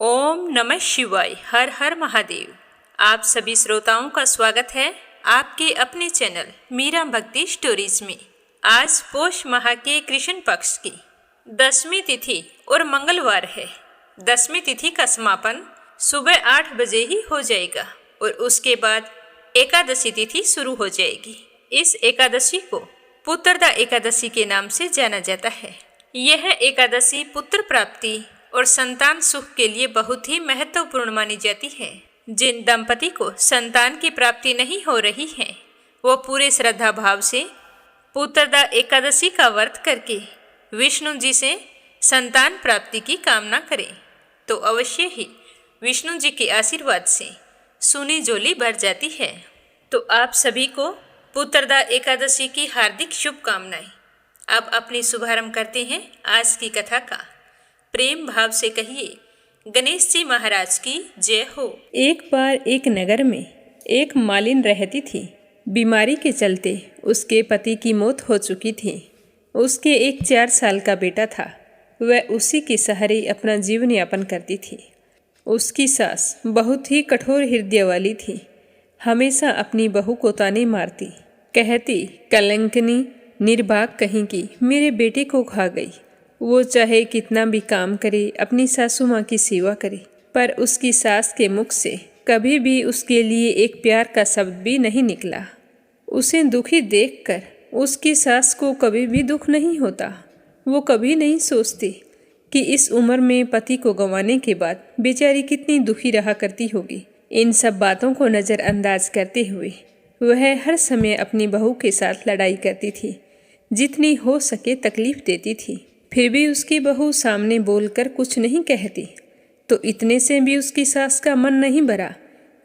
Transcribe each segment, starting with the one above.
ओम नमः शिवाय। हर हर महादेव। आप सभी श्रोताओं का स्वागत है आपके अपने चैनल मीरा भक्ति स्टोरीज में। आज पोष माह के कृष्ण पक्ष की 10वीं तिथि और मंगलवार है। 10वीं तिथि का समापन सुबह 8 बजे ही हो जाएगा और उसके बाद एकादशी तिथि शुरू हो जाएगी। इस एकादशी को पुत्रदा एकादशी के नाम से जाना जाता है। यह एकादशी पुत्र प्राप्ति और संतान सुख के लिए बहुत ही महत्वपूर्ण मानी जाती है। जिन दंपति को संतान की प्राप्ति नहीं हो रही है वो पूरे श्रद्धा भाव से पुत्रदा एकादशी का व्रत करके विष्णु जी से संतान प्राप्ति की कामना करें तो अवश्य ही विष्णु जी के आशीर्वाद से सोनी झोली भर जाती है। तो आप सभी को पुत्रदा एकादशी की हार्दिक शुभकामनाएं। अब अपनी शुभारंभ करते हैं आज की कथा का। प्रेम भाव से कहिए गणेश जी महाराज की जय हो। एक बार एक नगर में एक मालिन रहती थी। बीमारी के चलते उसके पति की मौत हो चुकी थी। उसके एक 4 साल का बेटा था। वह उसी के सहारे अपना जीवन यापन करती थी। उसकी सास बहुत ही कठोर हृदय वाली थी। हमेशा अपनी बहू को ताने मारती, कहती कलंकनी निर्भाग कहीं की मेरे बेटे को खा गई। वो चाहे कितना भी काम करे, अपनी सासू माँ की सेवा करे, पर उसकी सास के मुख से कभी भी उसके लिए एक प्यार का शब्द भी नहीं निकला। उसे दुखी देखकर उसकी सास को कभी भी दुख नहीं होता। वो कभी नहीं सोचती कि इस उम्र में पति को गंवाने के बाद बेचारी कितनी दुखी रहा करती होगी। इन सब बातों को नज़रअंदाज करते हुए वह हर समय अपनी बहू के साथ लड़ाई करती थी, जितनी हो सके तकलीफ देती थी। फिर भी उसकी बहू सामने बोलकर कुछ नहीं कहती, तो इतने से भी उसकी सास का मन नहीं भरा।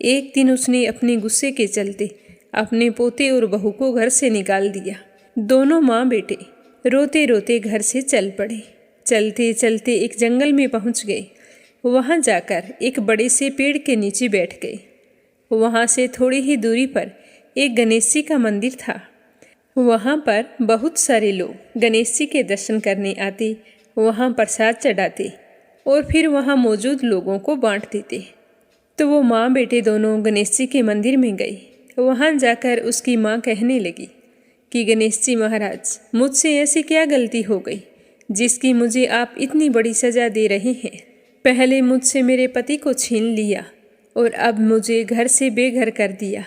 एक दिन उसने अपने गुस्से के चलते अपने पोते और बहू को घर से निकाल दिया। दोनों माँ बेटे रोते रोते घर से चल पड़े। चलते चलते एक जंगल में पहुँच गए। वहाँ जाकर एक बड़े से पेड़ के नीचे बैठ गए। वहाँ से थोड़ी ही दूरी पर एक गणेश जी का मंदिर था। वहाँ पर बहुत सारे लोग गणेश जी के दर्शन करने आते, वहाँ प्रसाद चढ़ाते और फिर वहाँ मौजूद लोगों को बांट देते। तो वो माँ बेटे दोनों गणेश जी के मंदिर में गए। वहाँ जाकर उसकी माँ कहने लगी कि गणेश जी महाराज, मुझसे ऐसी क्या गलती हो गई जिसकी मुझे आप इतनी बड़ी सज़ा दे रहे हैं। पहले मुझसे मेरे पति को छीन लिया और अब मुझे घर से बेघर कर दिया।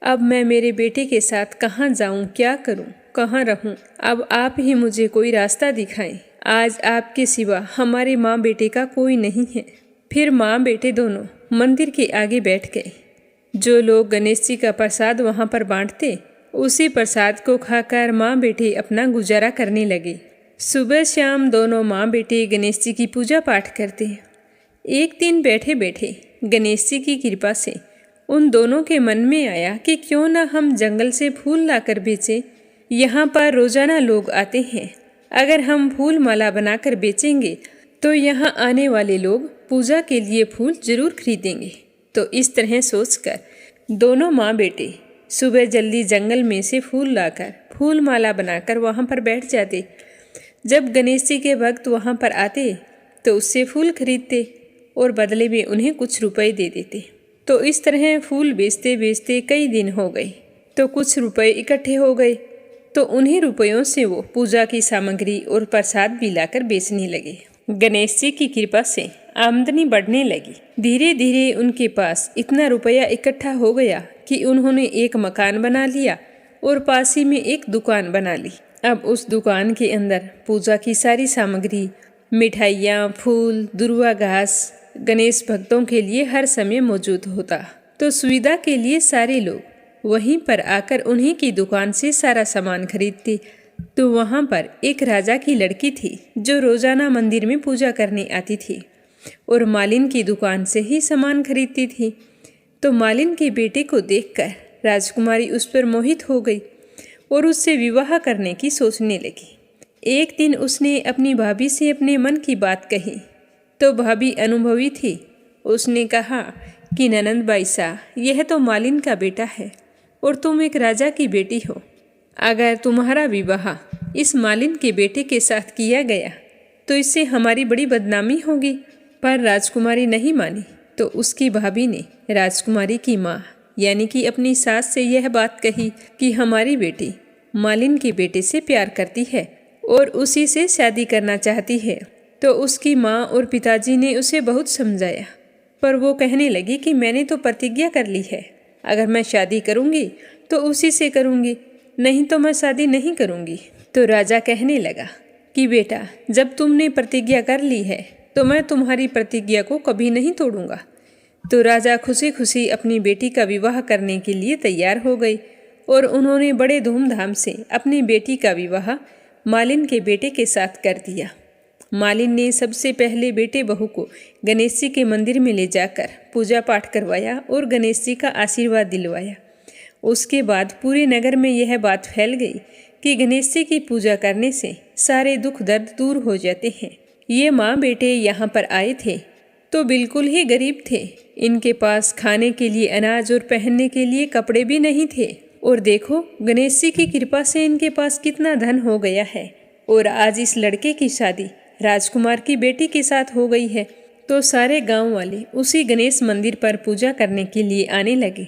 अब मैं मेरे बेटे के साथ कहाँ जाऊँ, क्या करूँ, कहाँ रहूँ? अब आप ही मुझे कोई रास्ता दिखाएं। आज आपके सिवा हमारे माँ बेटे का कोई नहीं है। फिर माँ बेटे दोनों मंदिर के आगे बैठ गए। जो लोग गणेश जी का प्रसाद वहाँ पर बांटते, उसी प्रसाद को खाकर माँ बेटे अपना गुजारा करने लगे। सुबह शाम दोनों माँ बेटे गणेश जी की पूजा पाठ करते। एक दिन बैठे बैठे गणेश जी की कृपा से उन दोनों के मन में आया कि क्यों ना हम जंगल से फूल लाकर बेचें। यहाँ पर रोजाना लोग आते हैं, अगर हम फूल माला बनाकर बेचेंगे तो यहाँ आने वाले लोग पूजा के लिए फूल जरूर खरीदेंगे। तो इस तरह सोचकर दोनों माँ बेटे सुबह जल्दी जंगल में से फूल लाकर फूल माला बनाकर वहाँ पर बैठ जाते। जब गणेश जी के भक्त वहाँ पर आते तो उससे फूल खरीदते और बदले में उन्हें कुछ रुपए दे देते। तो इस तरह फूल बेचते बेचते कई दिन हो गए। तो कुछ रुपए इकट्ठे हो गए, तो उन्हीं रुपयों से वो पूजा की सामग्री और प्रसाद भी लाकर बेचने लगे। गणेश जी की कृपा से आमदनी बढ़ने लगी। धीरे धीरे उनके पास इतना रुपया इकट्ठा हो गया कि उन्होंने एक मकान बना लिया और पास ही में एक दुकान बना ली। अब उस दुकान के अंदर पूजा की सारी सामग्री, मिठाइयाँ, फूल, दुर्वा घास गणेश भक्तों के लिए हर समय मौजूद होता। तो सुविधा के लिए सारे लोग वहीं पर आकर उन्हीं की दुकान से सारा सामान खरीदते। तो वहाँ पर एक राजा की लड़की थी जो रोजाना मंदिर में पूजा करने आती थी और मालिन की दुकान से ही सामान खरीदती थी। तो मालिन के बेटे को देखकर राजकुमारी उस पर मोहित हो गई और उससे विवाह करने की सोचने लगी। एक दिन उसने अपनी भाभी से अपने मन की बात कही तो भाभी अनुभवी थी। उसने कहा कि ननंद बाईसा, यह तो मालिन का बेटा है और तुम एक राजा की बेटी हो। अगर तुम्हारा विवाह इस मालिन के बेटे के साथ किया गया तो इससे हमारी बड़ी बदनामी होगी। पर राजकुमारी नहीं मानी तो उसकी भाभी ने राजकुमारी की माँ यानी कि अपनी सास से यह बात कही कि हमारी बेटी मालिन के बेटे से प्यार करती है और उसी से शादी करना चाहती है। तो उसकी माँ और पिताजी ने उसे बहुत समझाया, पर वो कहने लगी कि मैंने तो प्रतिज्ञा कर ली है, अगर मैं शादी करूँगी तो उसी से करूँगी, नहीं तो मैं शादी नहीं करूँगी। तो राजा कहने लगा कि बेटा, जब तुमने प्रतिज्ञा कर ली है तो मैं तुम्हारी प्रतिज्ञा को कभी नहीं तोड़ूंगा। तो राजा खुशी खुशी अपनी बेटी का विवाह करने के लिए तैयार हो गई और उन्होंने बड़े धूमधाम से अपनी बेटी का विवाह मालिन के बेटे के साथ कर दिया। मालिन ने सबसे पहले बेटे बहू को गणेश जी के मंदिर में ले जाकर पूजा पाठ करवाया और गणेश जी का आशीर्वाद दिलवाया। उसके बाद पूरे नगर में यह बात फैल गई कि गणेश जी की पूजा करने से सारे दुख दर्द दूर हो जाते हैं। ये माँ बेटे यहाँ पर आए थे तो बिल्कुल ही गरीब थे। इनके पास खाने के लिए अनाज और पहनने के लिए कपड़े भी नहीं थे। और देखो, गणेश जी की कृपा से इनके पास कितना धन हो गया है। और आज इस लड़के की शादी राजकुमार की बेटी के साथ हो गई है। तो सारे गांव वाले उसी गणेश मंदिर पर पूजा करने के लिए आने लगे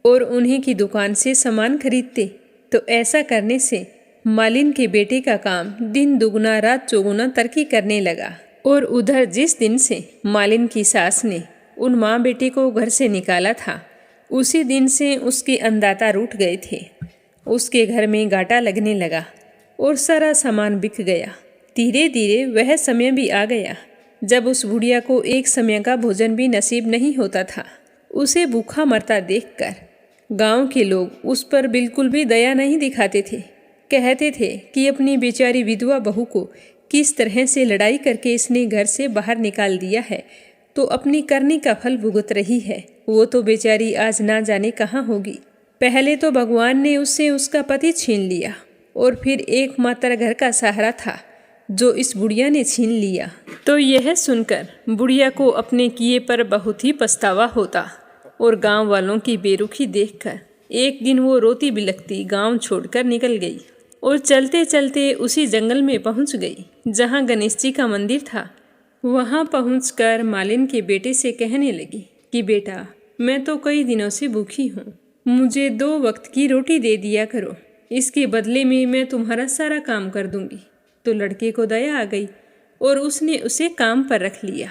और उन्हीं की दुकान से सामान खरीदते। तो ऐसा करने से मालिन के बेटे का काम दिन दुगना रात चौगुना तरक्की करने लगा। और उधर जिस दिन से मालिन की सास ने उन माँ बेटे को घर से निकाला था, उसी दिन से उसके अन्नदाता रूठ गए थे। उसके घर में घाटा लगने लगा और सारा सामान बिक गया। धीरे धीरे वह समय भी आ गया जब उस बुढ़िया को एक समय का भोजन भी नसीब नहीं होता था। उसे भूखा मरता देखकर गांव के लोग उस पर बिल्कुल भी दया नहीं दिखाते थे। कहते थे कि अपनी बेचारी विधवा बहू को किस तरह से लड़ाई करके इसने घर से बाहर निकाल दिया है, तो अपनी करनी का फल भुगत रही है। वो तो बेचारी आज ना जाने कहाँ होगी। पहले तो भगवान ने उससे उसका पति छीन लिया और फिर एकमात्र घर का सहारा था जो इस बुढ़िया ने छीन लिया। तो यह सुनकर बुढ़िया को अपने किए पर बहुत ही पछतावा होता और गांव वालों की बेरुखी देखकर एक दिन वो रोती बिलखती गांव छोड़कर निकल गई और चलते चलते उसी जंगल में पहुंच गई जहां गणेश जी का मंदिर था। वहां पहुंचकर मालिन के बेटे से कहने लगी कि बेटा, मैं तो कई दिनों से भूखी हूँ, मुझे 2 वक्त की रोटी दे दिया करो, इसके बदले में मैं तुम्हारा सारा काम कर दूंगी। तो लड़के को दया आ गई और उसने उसे काम पर रख लिया।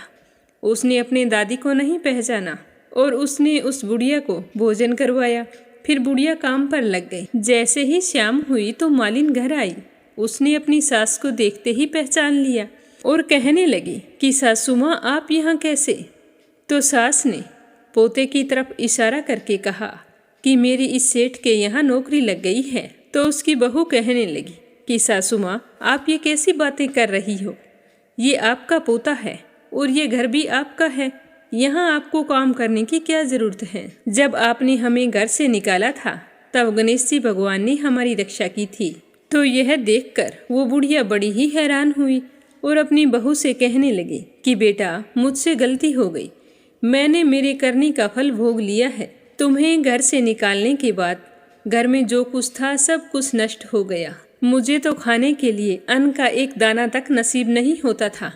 उसने अपने दादी को नहीं पहचाना और उसने उस बुढ़िया को भोजन करवाया। फिर बुढ़िया काम पर लग गई। जैसे ही शाम हुई तो मालिन घर आई। उसने अपनी सास को देखते ही पहचान लिया और कहने लगी कि सासू माँ, आप यहाँ कैसे? तो सास ने पोते की तरफ इशारा करके कहा कि मेरी इस सेठ के यहाँ नौकरी लग गई है। तो उसकी बहू कहने लगी कि सासू माँ, आप ये कैसी बातें कर रही हो? ये आपका पोता है और ये घर भी आपका है, यहाँ आपको काम करने की क्या जरूरत है? जब आपने हमें घर से निकाला था तब गणेश जी भगवान ने हमारी रक्षा की थी। तो यह देखकर वो बुढ़िया बड़ी ही हैरान हुई और अपनी बहू से कहने लगी कि बेटा, मुझसे गलती हो गई, मैंने मेरे करने का फल भोग लिया है। तुम्हें घर से निकालने के बाद घर में जो कुछ था सब कुछ नष्ट हो गया। मुझे तो खाने के लिए अन्न का एक दाना तक नसीब नहीं होता था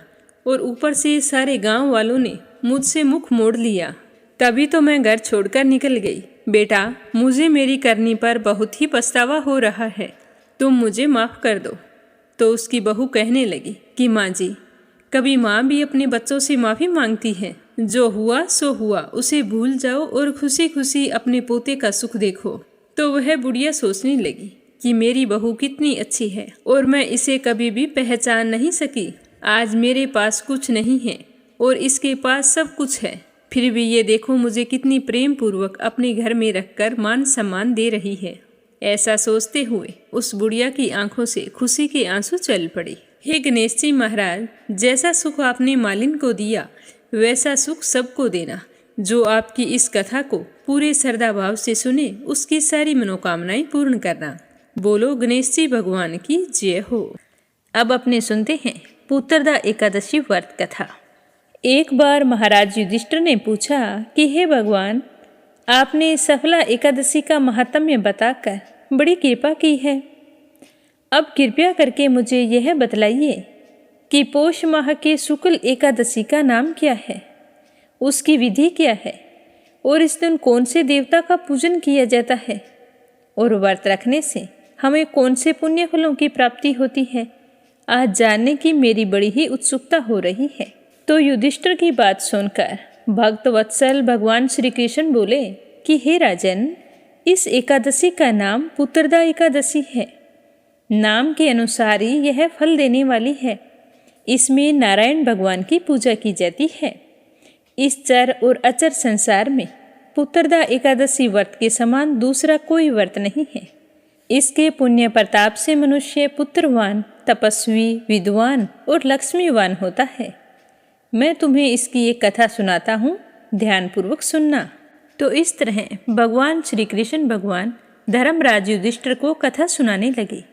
और ऊपर से सारे गांव वालों ने मुझसे मुख मोड़ लिया। तभी तो मैं घर छोड़कर निकल गई। बेटा, मुझे मेरी करनी पर बहुत ही पछतावा हो रहा है, तुम मुझे माफ़ कर दो। तो उसकी बहू कहने लगी कि माँ जी, कभी माँ भी अपने बच्चों से माफ़ी मांगती है? जो हुआ सो हुआ, उसे भूल जाओ और खुशी खुशी अपने पोते का सुख देखो। तो वह बुढ़िया सोचने लगी कि मेरी बहू कितनी अच्छी है और मैं इसे कभी भी पहचान नहीं सकी। आज मेरे पास कुछ नहीं है और इसके पास सब कुछ है, फिर भी ये देखो मुझे कितनी प्रेम पूर्वक अपने घर में रखकर मान सम्मान दे रही है। ऐसा सोचते हुए उस बुढ़िया की आंखों से खुशी के आंसू चल पड़े। हे गणेश जी महाराज, जैसा सुख आपने मालिन को दिया वैसा सुख सबको देना। जो आपकी इस कथा को पूरे श्रद्धा भाव से सुने उसकी सारी मनोकामनाएं पूर्ण करना। बोलो गणेश जी भगवान की जय हो। अब अपने सुनते हैं पुत्रदा एकादशी व्रत कथा। एक बार महाराज युधिष्ठिर ने पूछा कि हे भगवान, आपने सफला एकादशी का महात्म्य बताकर बड़ी कृपा की है। अब कृपया करके मुझे यह बतलाइए कि पौष माह के शुक्ल एकादशी का नाम क्या है, उसकी विधि क्या है और इस दिन कौन से देवता का पूजन किया जाता है और व्रत रखने से हमें कौन से पुण्य फलों की प्राप्ति होती है, आज जानने की मेरी बड़ी ही उत्सुकता हो रही है। तो युधिष्ठिर की बात सुनकर भक्त वत्सल भगवान श्री कृष्ण बोले कि हे राजन, इस एकादशी का नाम पुत्रदा एकादशी है। नाम के अनुसार ही यह फल देने वाली है। इसमें नारायण भगवान की पूजा की जाती है। इस चर और अचर संसार में पुत्रदा एकादशी व्रत के समान दूसरा कोई व्रत नहीं है। इसके पुण्य प्रताप से मनुष्य पुत्रवान, तपस्वी, विद्वान और लक्ष्मीवान होता है। मैं तुम्हें इसकी एक कथा सुनाता हूँ, ध्यानपूर्वक सुनना। तो इस तरह भगवान श्री कृष्ण भगवान धर्मराज युधिष्ठिर को कथा सुनाने लगे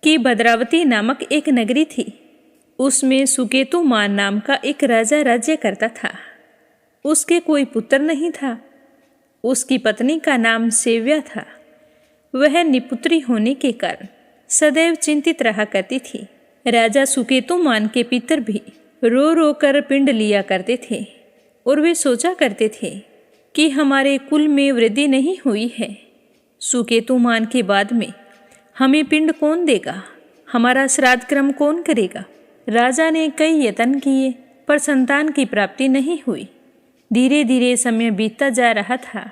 कि भद्रावती नामक एक नगरी थी। उसमें सुकेतुमान नाम का एक राजा राज्य करता था। उसके कोई पुत्र नहीं था। उसकी पत्नी का नाम सेव्या था। वह निपुत्री होने के कारण सदैव चिंतित रहा करती थी। राजा सुकेतुमान के पितर भी रो रो कर पिंड लिया करते थे और वे सोचा करते थे कि हमारे कुल में वृद्धि नहीं हुई है। सुकेतुमान के बाद में हमें पिंड कौन देगा, हमारा श्राद्ध कर्म कौन करेगा। राजा ने कई यत्न किए पर संतान की प्राप्ति नहीं हुई। धीरे धीरे समय बीतता जा रहा था।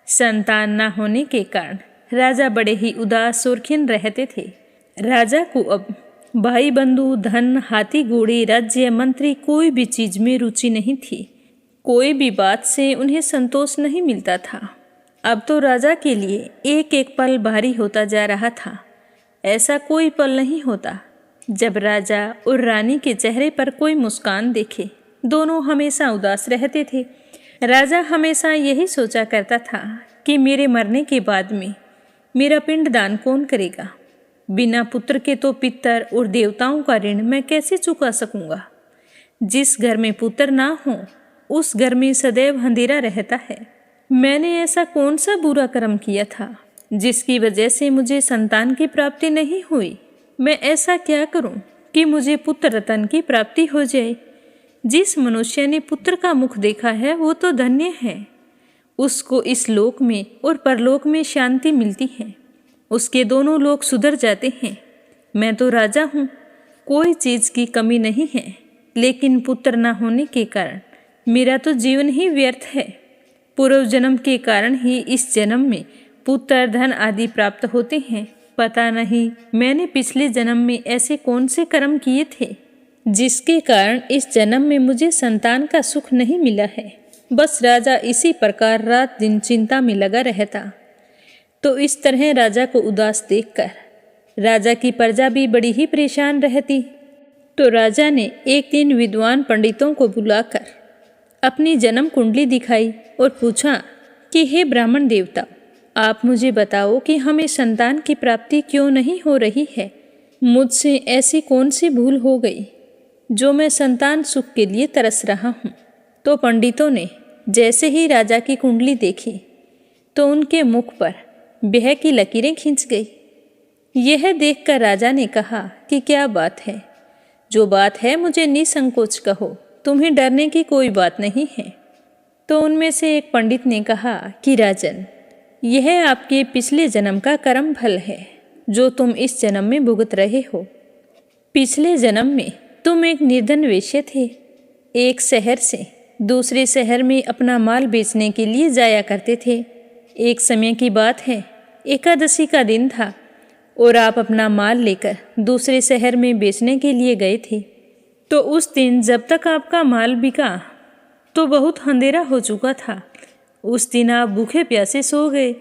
संतान न होने के कारण राजा बड़े ही उदास और खिन्न रहते थे। राजा को अब भाई बंधु, धन, हाथी घोड़े, राज्य, मंत्री कोई भी चीज में रुचि नहीं थी। कोई भी बात से उन्हें संतोष नहीं मिलता था। अब तो राजा के लिए एक एक पल भारी होता जा रहा था। ऐसा कोई पल नहीं होता जब राजा और रानी के चेहरे पर कोई मुस्कान देखे। दोनों हमेशा उदास रहते थे। राजा हमेशा यही सोचा करता था कि मेरे मरने के बाद में मेरा पिंडदान कौन करेगा। बिना पुत्र के तो पितर और देवताओं का ऋण मैं कैसे चुका सकूंगा। जिस घर में पुत्र ना हो उस घर में सदैव अंधेरा रहता है। मैंने ऐसा कौन सा बुरा कर्म किया था जिसकी वजह से मुझे संतान की प्राप्ति नहीं हुई। मैं ऐसा क्या करूं कि मुझे पुत्र रतन की प्राप्ति हो जाए। जिस मनुष्य ने पुत्र का मुख देखा है वो तो धन्य है। उसको इस लोक में और परलोक में शांति मिलती है। उसके दोनों लोक सुधर जाते हैं। मैं तो राजा हूँ, कोई चीज की कमी नहीं है, लेकिन पुत्र न होने के कारण मेरा तो जीवन ही व्यर्थ है। पूर्व जन्म के कारण ही इस जन्म में पुत्र, धन आदि प्राप्त होते हैं। पता नहीं मैंने पिछले जन्म में ऐसे कौन से कर्म किए थे जिसके कारण इस जन्म में मुझे संतान का सुख नहीं मिला है। बस राजा इसी प्रकार रात दिन चिंता में लगा रहता। तो इस तरह राजा को उदास देखकर राजा की प्रजा भी बड़ी ही परेशान रहती। तो राजा ने एक दिन विद्वान पंडितों को बुलाकर अपनी जन्म कुंडली दिखाई और पूछा कि हे ब्राह्मण देवता, आप मुझे बताओ कि हमें संतान की प्राप्ति क्यों नहीं हो रही है। मुझसे ऐसी कौन सी भूल हो गई जो मैं संतान सुख के लिए तरस रहा हूँ। तो पंडितों ने जैसे ही राजा की कुंडली देखी तो उनके मुख पर ब्याह की लकीरें खींच गई। यह देखकर राजा ने कहा कि क्या बात है, जो बात है मुझे निसंकोच कहो, तुम्हें डरने की कोई बात नहीं है। तो उनमें से एक पंडित ने कहा कि राजन, यह आपके पिछले जन्म का कर्म फल है जो तुम इस जन्म में भुगत रहे हो। पिछले जन्म में तुम एक निर्धन वेश्या थे। एक शहर से दूसरे शहर में अपना माल बेचने के लिए जाया करते थे। एक समय की बात है, एकादशी का दिन था और आप अपना माल लेकर दूसरे शहर में बेचने के लिए गए थे। तो उस दिन जब तक आपका माल बिका तो बहुत अंधेरा हो चुका था। उस दिन आप भूखे प्यासे सो गए।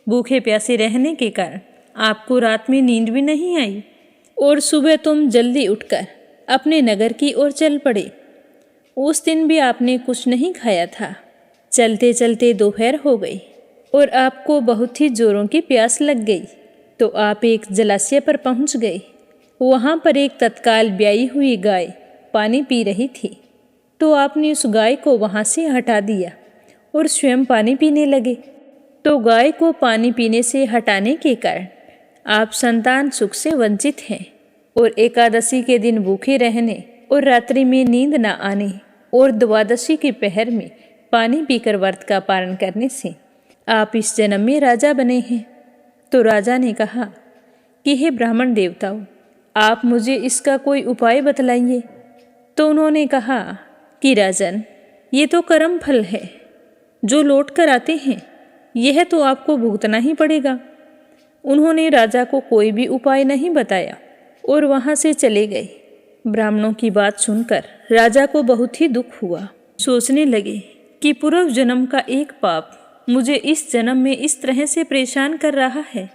भूखे प्यासे रहने के कारण आपको रात में नींद भी नहीं आई और सुबह तुम जल्दी उठकर अपने नगर की ओर चल पड़े। उस दिन भी आपने कुछ नहीं खाया था। चलते चलते दोपहर हो गई और आपको बहुत ही जोरों की प्यास लग गई। तो आप एक जलाशय पर पहुंच गए। वहां पर एक तत्काल ब्याई हुई गाय पानी पी रही थी। तो आपने उस गाय को वहां से हटा दिया और स्वयं पानी पीने लगे। तो गाय को पानी पीने से हटाने के कारण आप संतान सुख से वंचित हैं और एकादशी के दिन भूखे रहने और रात्रि में नींद न आने और द्वादशी के पहर में पानी पीकर व्रत का पालन करने से आप इस जन्म में राजा बने हैं। तो राजा ने कहा कि हे ब्राह्मण देवताओं, आप मुझे इसका कोई उपाय बतलाइए। तो उन्होंने कहा कि राजन, ये तो कर्म फल है, जो लौट कर आते हैं यह तो आपको भुगतना ही पड़ेगा। उन्होंने राजा को कोई भी उपाय नहीं बताया और वहाँ से चले गए। ब्राह्मणों की बात सुनकर राजा को बहुत ही दुख हुआ। सोचने लगे कि पूर्व जन्म का एक पाप मुझे इस जन्म में इस तरह से परेशान कर रहा है।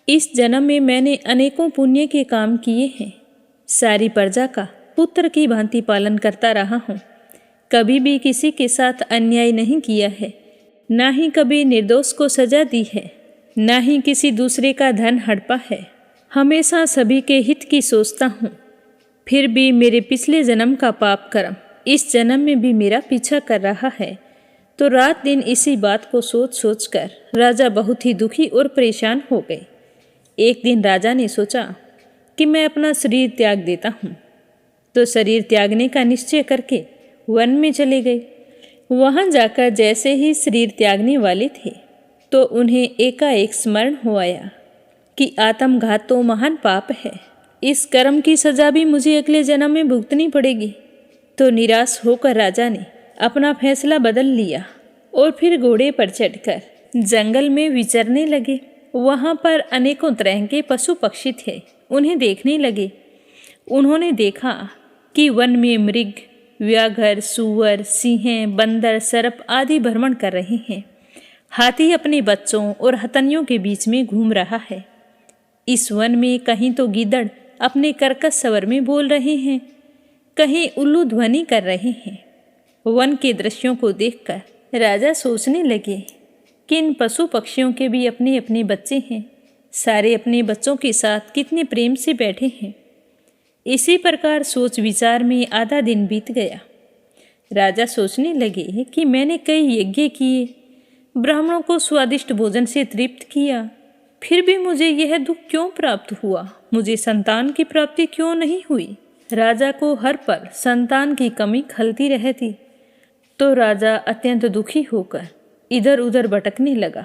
इस जन्म में मैंने अनेकों पुण्य के काम किए हैं, सारी प्रजा का पुत्र की भांति पालन करता रहा हूँ, कभी भी किसी के साथ अन्याय नहीं किया है, ना ही कभी निर्दोष को सजा दी है, ना ही किसी दूसरे का धन हड़पा है। हमेशा सभी के हित की सोचता हूँ। फिर भी मेरे पिछले जन्म का पाप कर्म इस जन्म में भी मेरा पीछा कर रहा है। तो रात दिन इसी बात को सोच सोच कर राजा बहुत ही दुखी और परेशान हो गए। एक दिन राजा ने सोचा कि मैं अपना शरीर त्याग देता हूँ। तो शरीर त्यागने का निश्चय करके वन में चले गए। वहाँ जाकर जैसे ही शरीर त्यागने वाले थे तो उन्हें एकाएक स्मरण हो आया कि आत्मघात तो महान पाप है, इस कर्म की सजा भी मुझे अगले जन्म में भुगतनी पड़ेगी। तो निराश होकर राजा ने अपना फैसला बदल लिया और फिर घोड़े पर चढ़कर जंगल में विचरने लगे। वहाँ पर अनेकों तरह के पशु पक्षी थे, उन्हें देखने लगे। उन्होंने देखा कि वन में मृग, व्याघ्र, सूअर, सिंह, बंदर, सर्प आदि भ्रमण कर रहे हैं। हाथी अपने बच्चों और हथनियों के बीच में घूम रहा है। इस वन में कहीं तो गीदड़ अपने कर्कश स्वर में बोल रहे हैं, कहीं उल्लू ध्वनि कर रहे हैं। वन के दृश्यों को देखकर राजा सोचने लगे कि इन पशु पक्षियों के भी अपने अपने बच्चे हैं, सारे अपने बच्चों के साथ कितने प्रेम से बैठे हैं। इसी प्रकार सोच विचार में आधा दिन बीत गया। राजा सोचने लगे कि मैंने कई यज्ञ किए, ब्राह्मणों को स्वादिष्ट भोजन से तृप्त किया, फिर भी मुझे यह दुख क्यों प्राप्त हुआ, मुझे संतान की प्राप्ति क्यों नहीं हुई। राजा को हर पल संतान की कमी खलती रहती। तो राजा अत्यंत दुखी होकर इधर उधर भटकने लगा।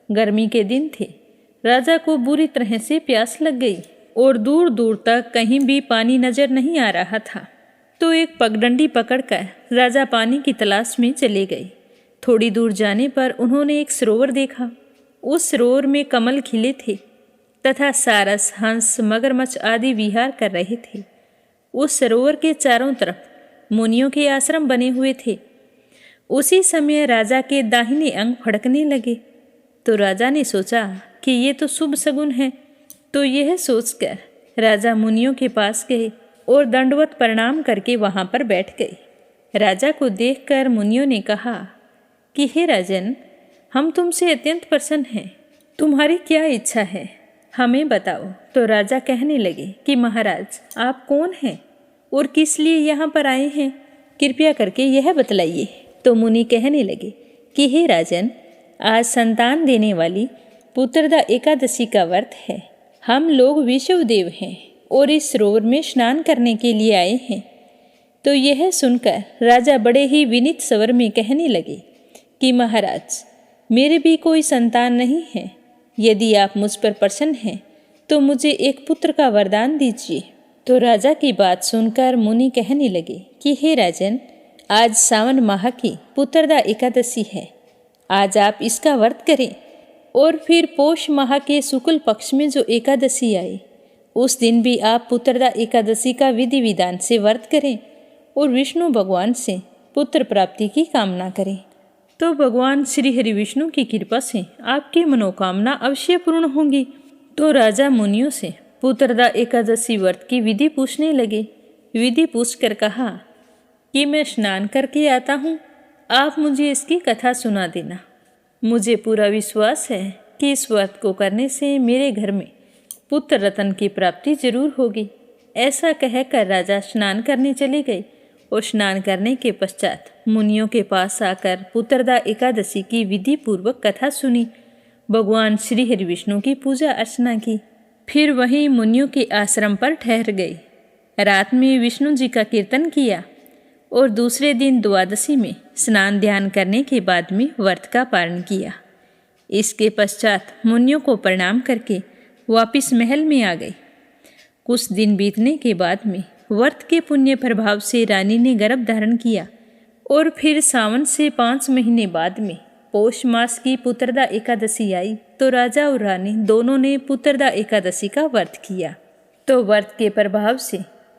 गर्मी के दिन थे, राजा को बुरी तरह से प्यास लग गई और दूर दूर तक कहीं भी पानी नजर नहीं आ रहा था। तो एक पगडंडी पकड़कर राजा पानी की तलाश में चले गए। थोड़ी दूर जाने पर उन्होंने एक सरोवर देखा। उस सरोवर में कमल खिले थे तथा सारस, हंस, मगरमच्छ आदि विहार कर रहे थे। उस सरोवर के चारों तरफ मुनियों के आश्रम बने हुए थे। उसी समय राजा के दाहिने अंग फड़कने लगे। तो राजा ने सोचा कि ये तो शुभ शगुन है। तो यह सोचकर राजा मुनियों के पास गए और दंडवत प्रणाम करके वहाँ पर बैठ गए। राजा को देखकर मुनियों ने कहा कि हे राजन, हम तुमसे अत्यंत प्रसन्न हैं, तुम्हारी क्या इच्छा है, हमें बताओ। तो राजा कहने लगे कि महाराज, आप कौन हैं और किस लिए यहाँ पर आए हैं, कृपया करके यह बतलाइए। तो मुनि कहने लगे कि हे राजन, आज संतान देने वाली पुत्रदा एकादशी का व्रत है। हम लोग विश्वदेव हैं और इस सरोवर में स्नान करने के लिए आए हैं। तो यह सुनकर राजा बड़े ही विनीत स्वर में कहने लगे कि महाराज, मेरे भी कोई संतान नहीं है। यदि आप मुझ पर प्रसन्न हैं तो मुझे एक पुत्र का वरदान दीजिए। तो राजा की बात सुनकर मुनि कहने लगे कि हे राजन, आज सावन माह की पुत्रदा एकादशी है। आज आप इसका व्रत करें और फिर पोष माह के शुक्ल पक्ष में जो एकादशी आए उस दिन भी आप पुत्रदा एकादशी का विधि विधान से व्रत करें और विष्णु भगवान से पुत्र प्राप्ति की कामना करें। तो भगवान श्री हरि विष्णु की कृपा से आपकी मनोकामना अवश्य पूर्ण होंगी। तो राजा मुनियों से पुत्रदा एकादशी व्रत की विधि पूछने लगे। विधि पूछकर कहा कि मैं स्नान करके आता हूँ, आप मुझे इसकी कथा सुना देना। मुझे पूरा विश्वास है कि इस व्रत को करने से मेरे घर में पुत्र रत्न की प्राप्ति जरूर होगी। ऐसा कहकर राजा स्नान करने चले गए और स्नान करने के पश्चात मुनियों के पास आकर पुत्रदा एकादशी की विधि पूर्वक कथा सुनी। भगवान श्री हरि विष्णु की पूजा अर्चना की। फिर वहीं मुनियों के आश्रम पर ठहर गए। रात में विष्णु जी का कीर्तन किया और दूसरे दिन द्वादशी में स्नान ध्यान करने के बाद में व्रत का पारण किया। इसके पश्चात मुनियों को प्रणाम करके वापिस महल में आ गई। कुछ दिन बीतने के बाद में व्रत के पुण्य प्रभाव से रानी ने गर्भ धारण किया और फिर सावन से 5 महीने बाद में पौष मास की पुत्रदा एकादशी आई तो राजा और रानी दोनों ने पुत्रदा एकादशी का व्रत किया। तो व्रत के प्रभाव से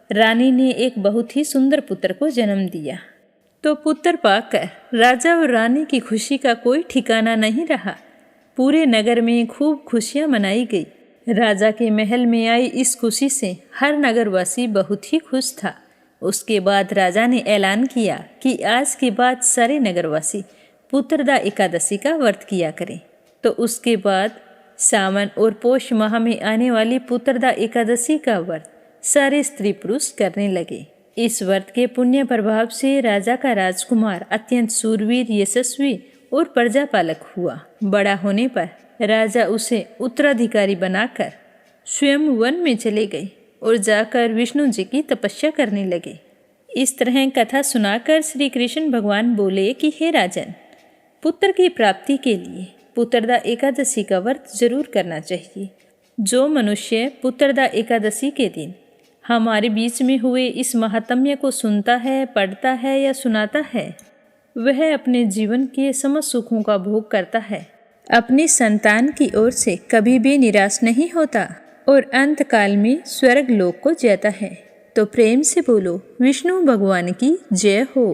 रानी ने एक बहुत ही सुंदर पुत्र को जन्म दिया। तो पुत्र पाकर राजा और रानी की खुशी का कोई ठिकाना नहीं रहा। पूरे नगर में खूब खुशियां मनाई गई। राजा के महल में आई इस खुशी से हर नगरवासी बहुत ही खुश था। उसके बाद राजा ने ऐलान किया कि आज के बाद सारे नगरवासी पुत्रदा एकादशी का व्रत किया करें। तो उसके बाद सावन और पौष माह में आने वाली पुत्रदा एकादशी का व्रत सारे स्त्री पुरुष करने लगे। इस व्रत के पुण्य प्रभाव से राजा का राजकुमार अत्यंत सूरवीर, यशस्वी और प्रजापालक हुआ। बड़ा होने पर राजा उसे उत्तराधिकारी बनाकर स्वयं वन में चले गए और जाकर विष्णु जी की तपस्या करने लगे। इस तरह कथा सुनाकर श्री कृष्ण भगवान बोले कि हे राजन, पुत्र की प्राप्ति के लिए पुत्रदा एकादशी का व्रत जरूर करना चाहिए। जो मनुष्य पुत्रदा एकादशी के दिन हमारे बीच में हुए इस महात्म्य को सुनता है, पढ़ता है या सुनाता है, वह अपने जीवन के समस्त सुखों का भोग करता है, अपनी संतान की ओर से कभी भी निराश नहीं होता और अंत काल में स्वर्ग लोक को जाता है। तो प्रेम से बोलो विष्णु भगवान की जय हो।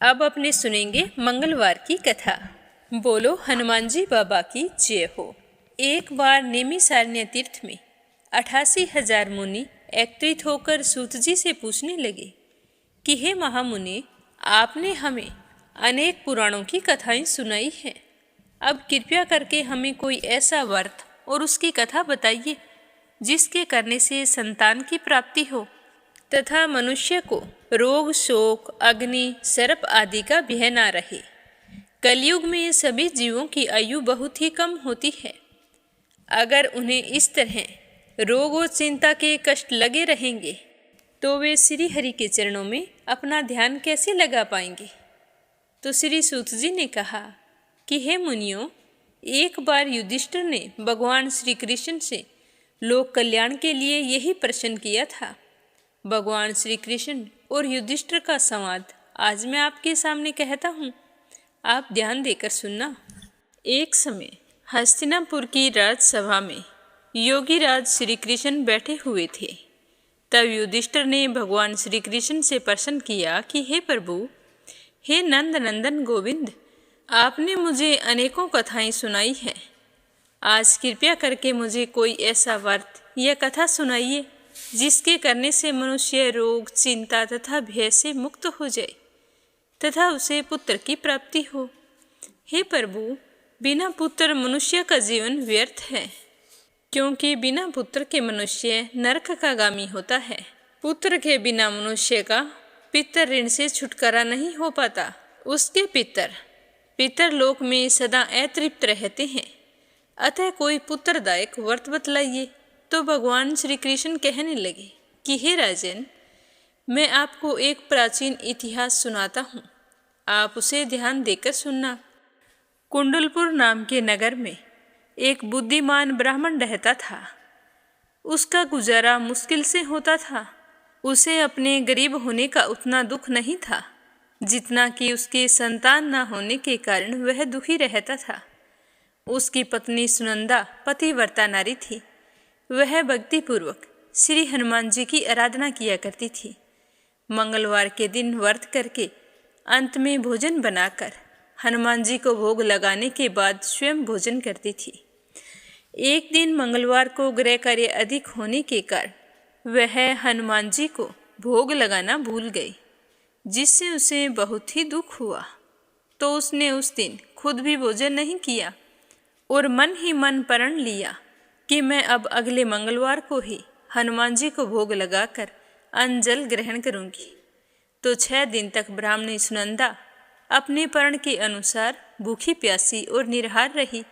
अब अपने सुनेंगे मंगलवार की कथा। बोलो हनुमान जी बाबा की जय हो। एक बार नेमिषारण्य तीर्थ में 88,000 मुनि एकत्रित होकर सूत जी से पूछने लगे कि हे महामुनि, आपने हमें अनेक पुराणों की कथाएं सुनाई हैं। अब कृपया करके हमें कोई ऐसा व्रत और उसकी कथा बताइए जिसके करने से संतान की प्राप्ति हो तथा मनुष्य को रोग, शोक, अग्नि, सर्प आदि का भय न रहे। कलयुग में सभी जीवों की आयु बहुत ही कम होती है। अगर उन्हें इस तरह रोग और चिंता के कष्ट लगे रहेंगे तो वे श्री हरि के चरणों में अपना ध्यान कैसे लगा पाएंगे। तो श्री सूत जी ने कहा कि हे मुनियों, एक बार युधिष्ठिर ने भगवान श्री कृष्ण से लोक कल्याण के लिए यही प्रश्न किया था। भगवान श्री कृष्ण और युधिष्ठिर का संवाद आज मैं आपके सामने कहता हूँ, आप ध्यान देकर सुनना। एक समय हस्तिनापुर की राजसभा में योगी राज श्री कृष्ण बैठे हुए थे। तब युधिष्ठिर ने भगवान श्री कृष्ण से प्रश्न किया कि हे प्रभु, हे नंद नंदन गोविंद, आपने मुझे अनेकों कथाएं सुनाई हैं। आज कृपया करके मुझे कोई ऐसा व्रत या कथा सुनाइए जिसके करने से मनुष्य रोग, चिंता तथा भय से मुक्त हो जाए तथा उसे पुत्र की प्राप्ति हो। हे प्रभु, बिना पुत्र मनुष्य का जीवन व्यर्थ है, क्योंकि बिना पुत्र के मनुष्य नरक का गामी होता है। पुत्र के बिना मनुष्य का पितर ऋण से छुटकारा नहीं हो पाता। उसके पितर लोक में सदा अतृप्त रहते हैं। अतः कोई पुत्रदायक व्रत बतलाइए। तो भगवान श्री कृष्ण कहने लगे कि हे राजन, मैं आपको एक प्राचीन इतिहास सुनाता हूँ, आप उसे ध्यान देकर सुनना। कुंडलपुर नाम के नगर में एक बुद्धिमान ब्राह्मण रहता था। उसका गुजारा मुश्किल से होता था। उसे अपने गरीब होने का उतना दुख नहीं था जितना कि उसके संतान न होने के कारण वह दुखी रहता था। उसकी पत्नी सुनंदा पतिव्रता नारी थी। वह भक्तिपूर्वक श्री हनुमान जी की आराधना किया करती थी। मंगलवार के दिन व्रत करके अंत में भोजन बनाकर हनुमान जी को भोग लगाने के बाद स्वयं भोजन करती थी। एक दिन मंगलवार को गृह कार्य अधिक होने के कारण वह हनुमान जी को भोग लगाना भूल गई, जिससे उसे बहुत ही दुख हुआ। तो उसने उस दिन खुद भी भोजन नहीं किया और मन ही मन प्रण लिया कि मैं अब अगले मंगलवार को ही हनुमान जी को भोग लगाकर अन्न जल ग्रहण करूंगी। तो 6 दिन तक ब्राह्मणी सुनंदा अपने प्रण के अनुसार भूखी प्यासी और निराहार रही,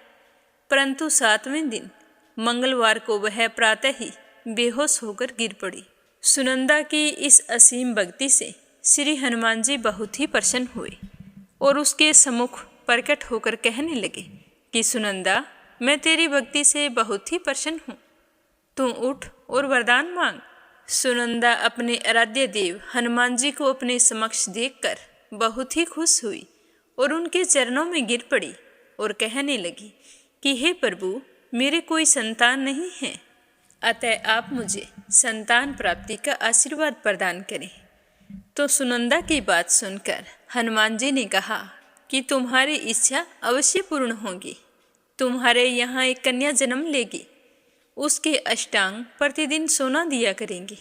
परंतु 7वें दिन मंगलवार को वह प्रातः ही बेहोश होकर गिर पड़ी। सुनंदा की इस असीम भक्ति से श्री हनुमान जी बहुत ही प्रसन्न हुए और उसके सम्मुख प्रकट होकर कहने लगे कि सुनंदा, मैं तेरी भक्ति से बहुत ही प्रसन्न हूँ। तू उठ और वरदान मांग। सुनंदा अपने आराध्य देव हनुमान जी को अपने समक्ष देखकर बहुत ही खुश हुई और उनके चरणों में गिर पड़ी और कहने लगी कि हे प्रभु, मेरे कोई संतान नहीं है, अतः आप मुझे संतान प्राप्ति का आशीर्वाद प्रदान करें। तो सुनंदा की बात सुनकर हनुमान जी ने कहा कि तुम्हारी इच्छा अवश्य पूर्ण होगी। तुम्हारे यहाँ एक कन्या जन्म लेगी, उसके अष्टांग प्रतिदिन सोना दिया करेंगे।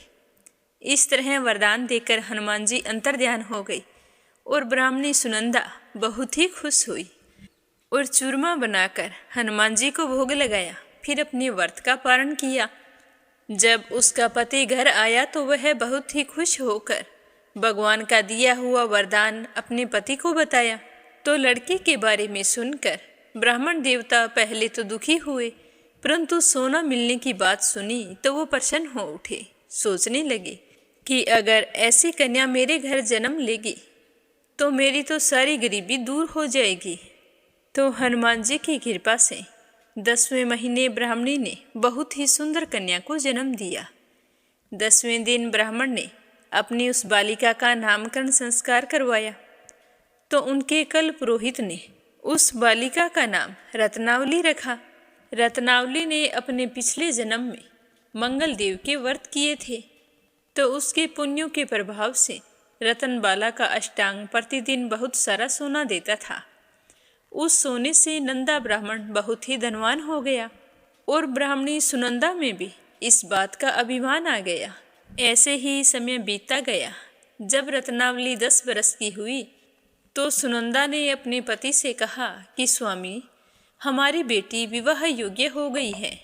इस तरह वरदान देकर हनुमान जी अंतर्ध्यान हो गई और ब्राह्मणी सुनंदा बहुत ही खुश हुई और चूरमा बनाकर हनुमान जी को भोग लगाया। फिर अपने व्रत का पारण किया। जब उसका पति घर आया तो वह बहुत ही खुश होकर भगवान का दिया हुआ वरदान अपने पति को बताया। तो लड़की के बारे में सुनकर ब्राह्मण देवता पहले तो दुखी हुए, परंतु सोना मिलने की बात सुनी तो वो प्रसन्न हो उठे। सोचने लगे कि अगर ऐसी कन्या मेरे घर जन्म लेगी तो मेरी तो सारी गरीबी दूर हो जाएगी। तो हनुमान जी की कृपा से 10वें महीने ब्राह्मणी ने बहुत ही सुंदर कन्या को जन्म दिया। 10वें दिन ब्राह्मण ने अपनी उस बालिका का नामकरण संस्कार करवाया। तो उनके कल पुरोहित ने उस बालिका का नाम रत्नावली रखा। रत्नावली ने अपने पिछले जन्म में मंगल देव के व्रत किए थे, तो उसके पुण्यों के प्रभाव से रतनबाला का अष्टांग प्रतिदिन बहुत सारा सोना देता था। उस सोने से नंदा ब्राह्मण बहुत ही धनवान हो गया और ब्राह्मणी सुनंदा में भी इस बात का अभिमान आ गया। ऐसे ही समय बीतता गया। जब रत्नावली 10 बरस की हुई तो सुनंदा ने अपने पति से कहा कि स्वामी, हमारी बेटी विवाह योग्य हो गई है,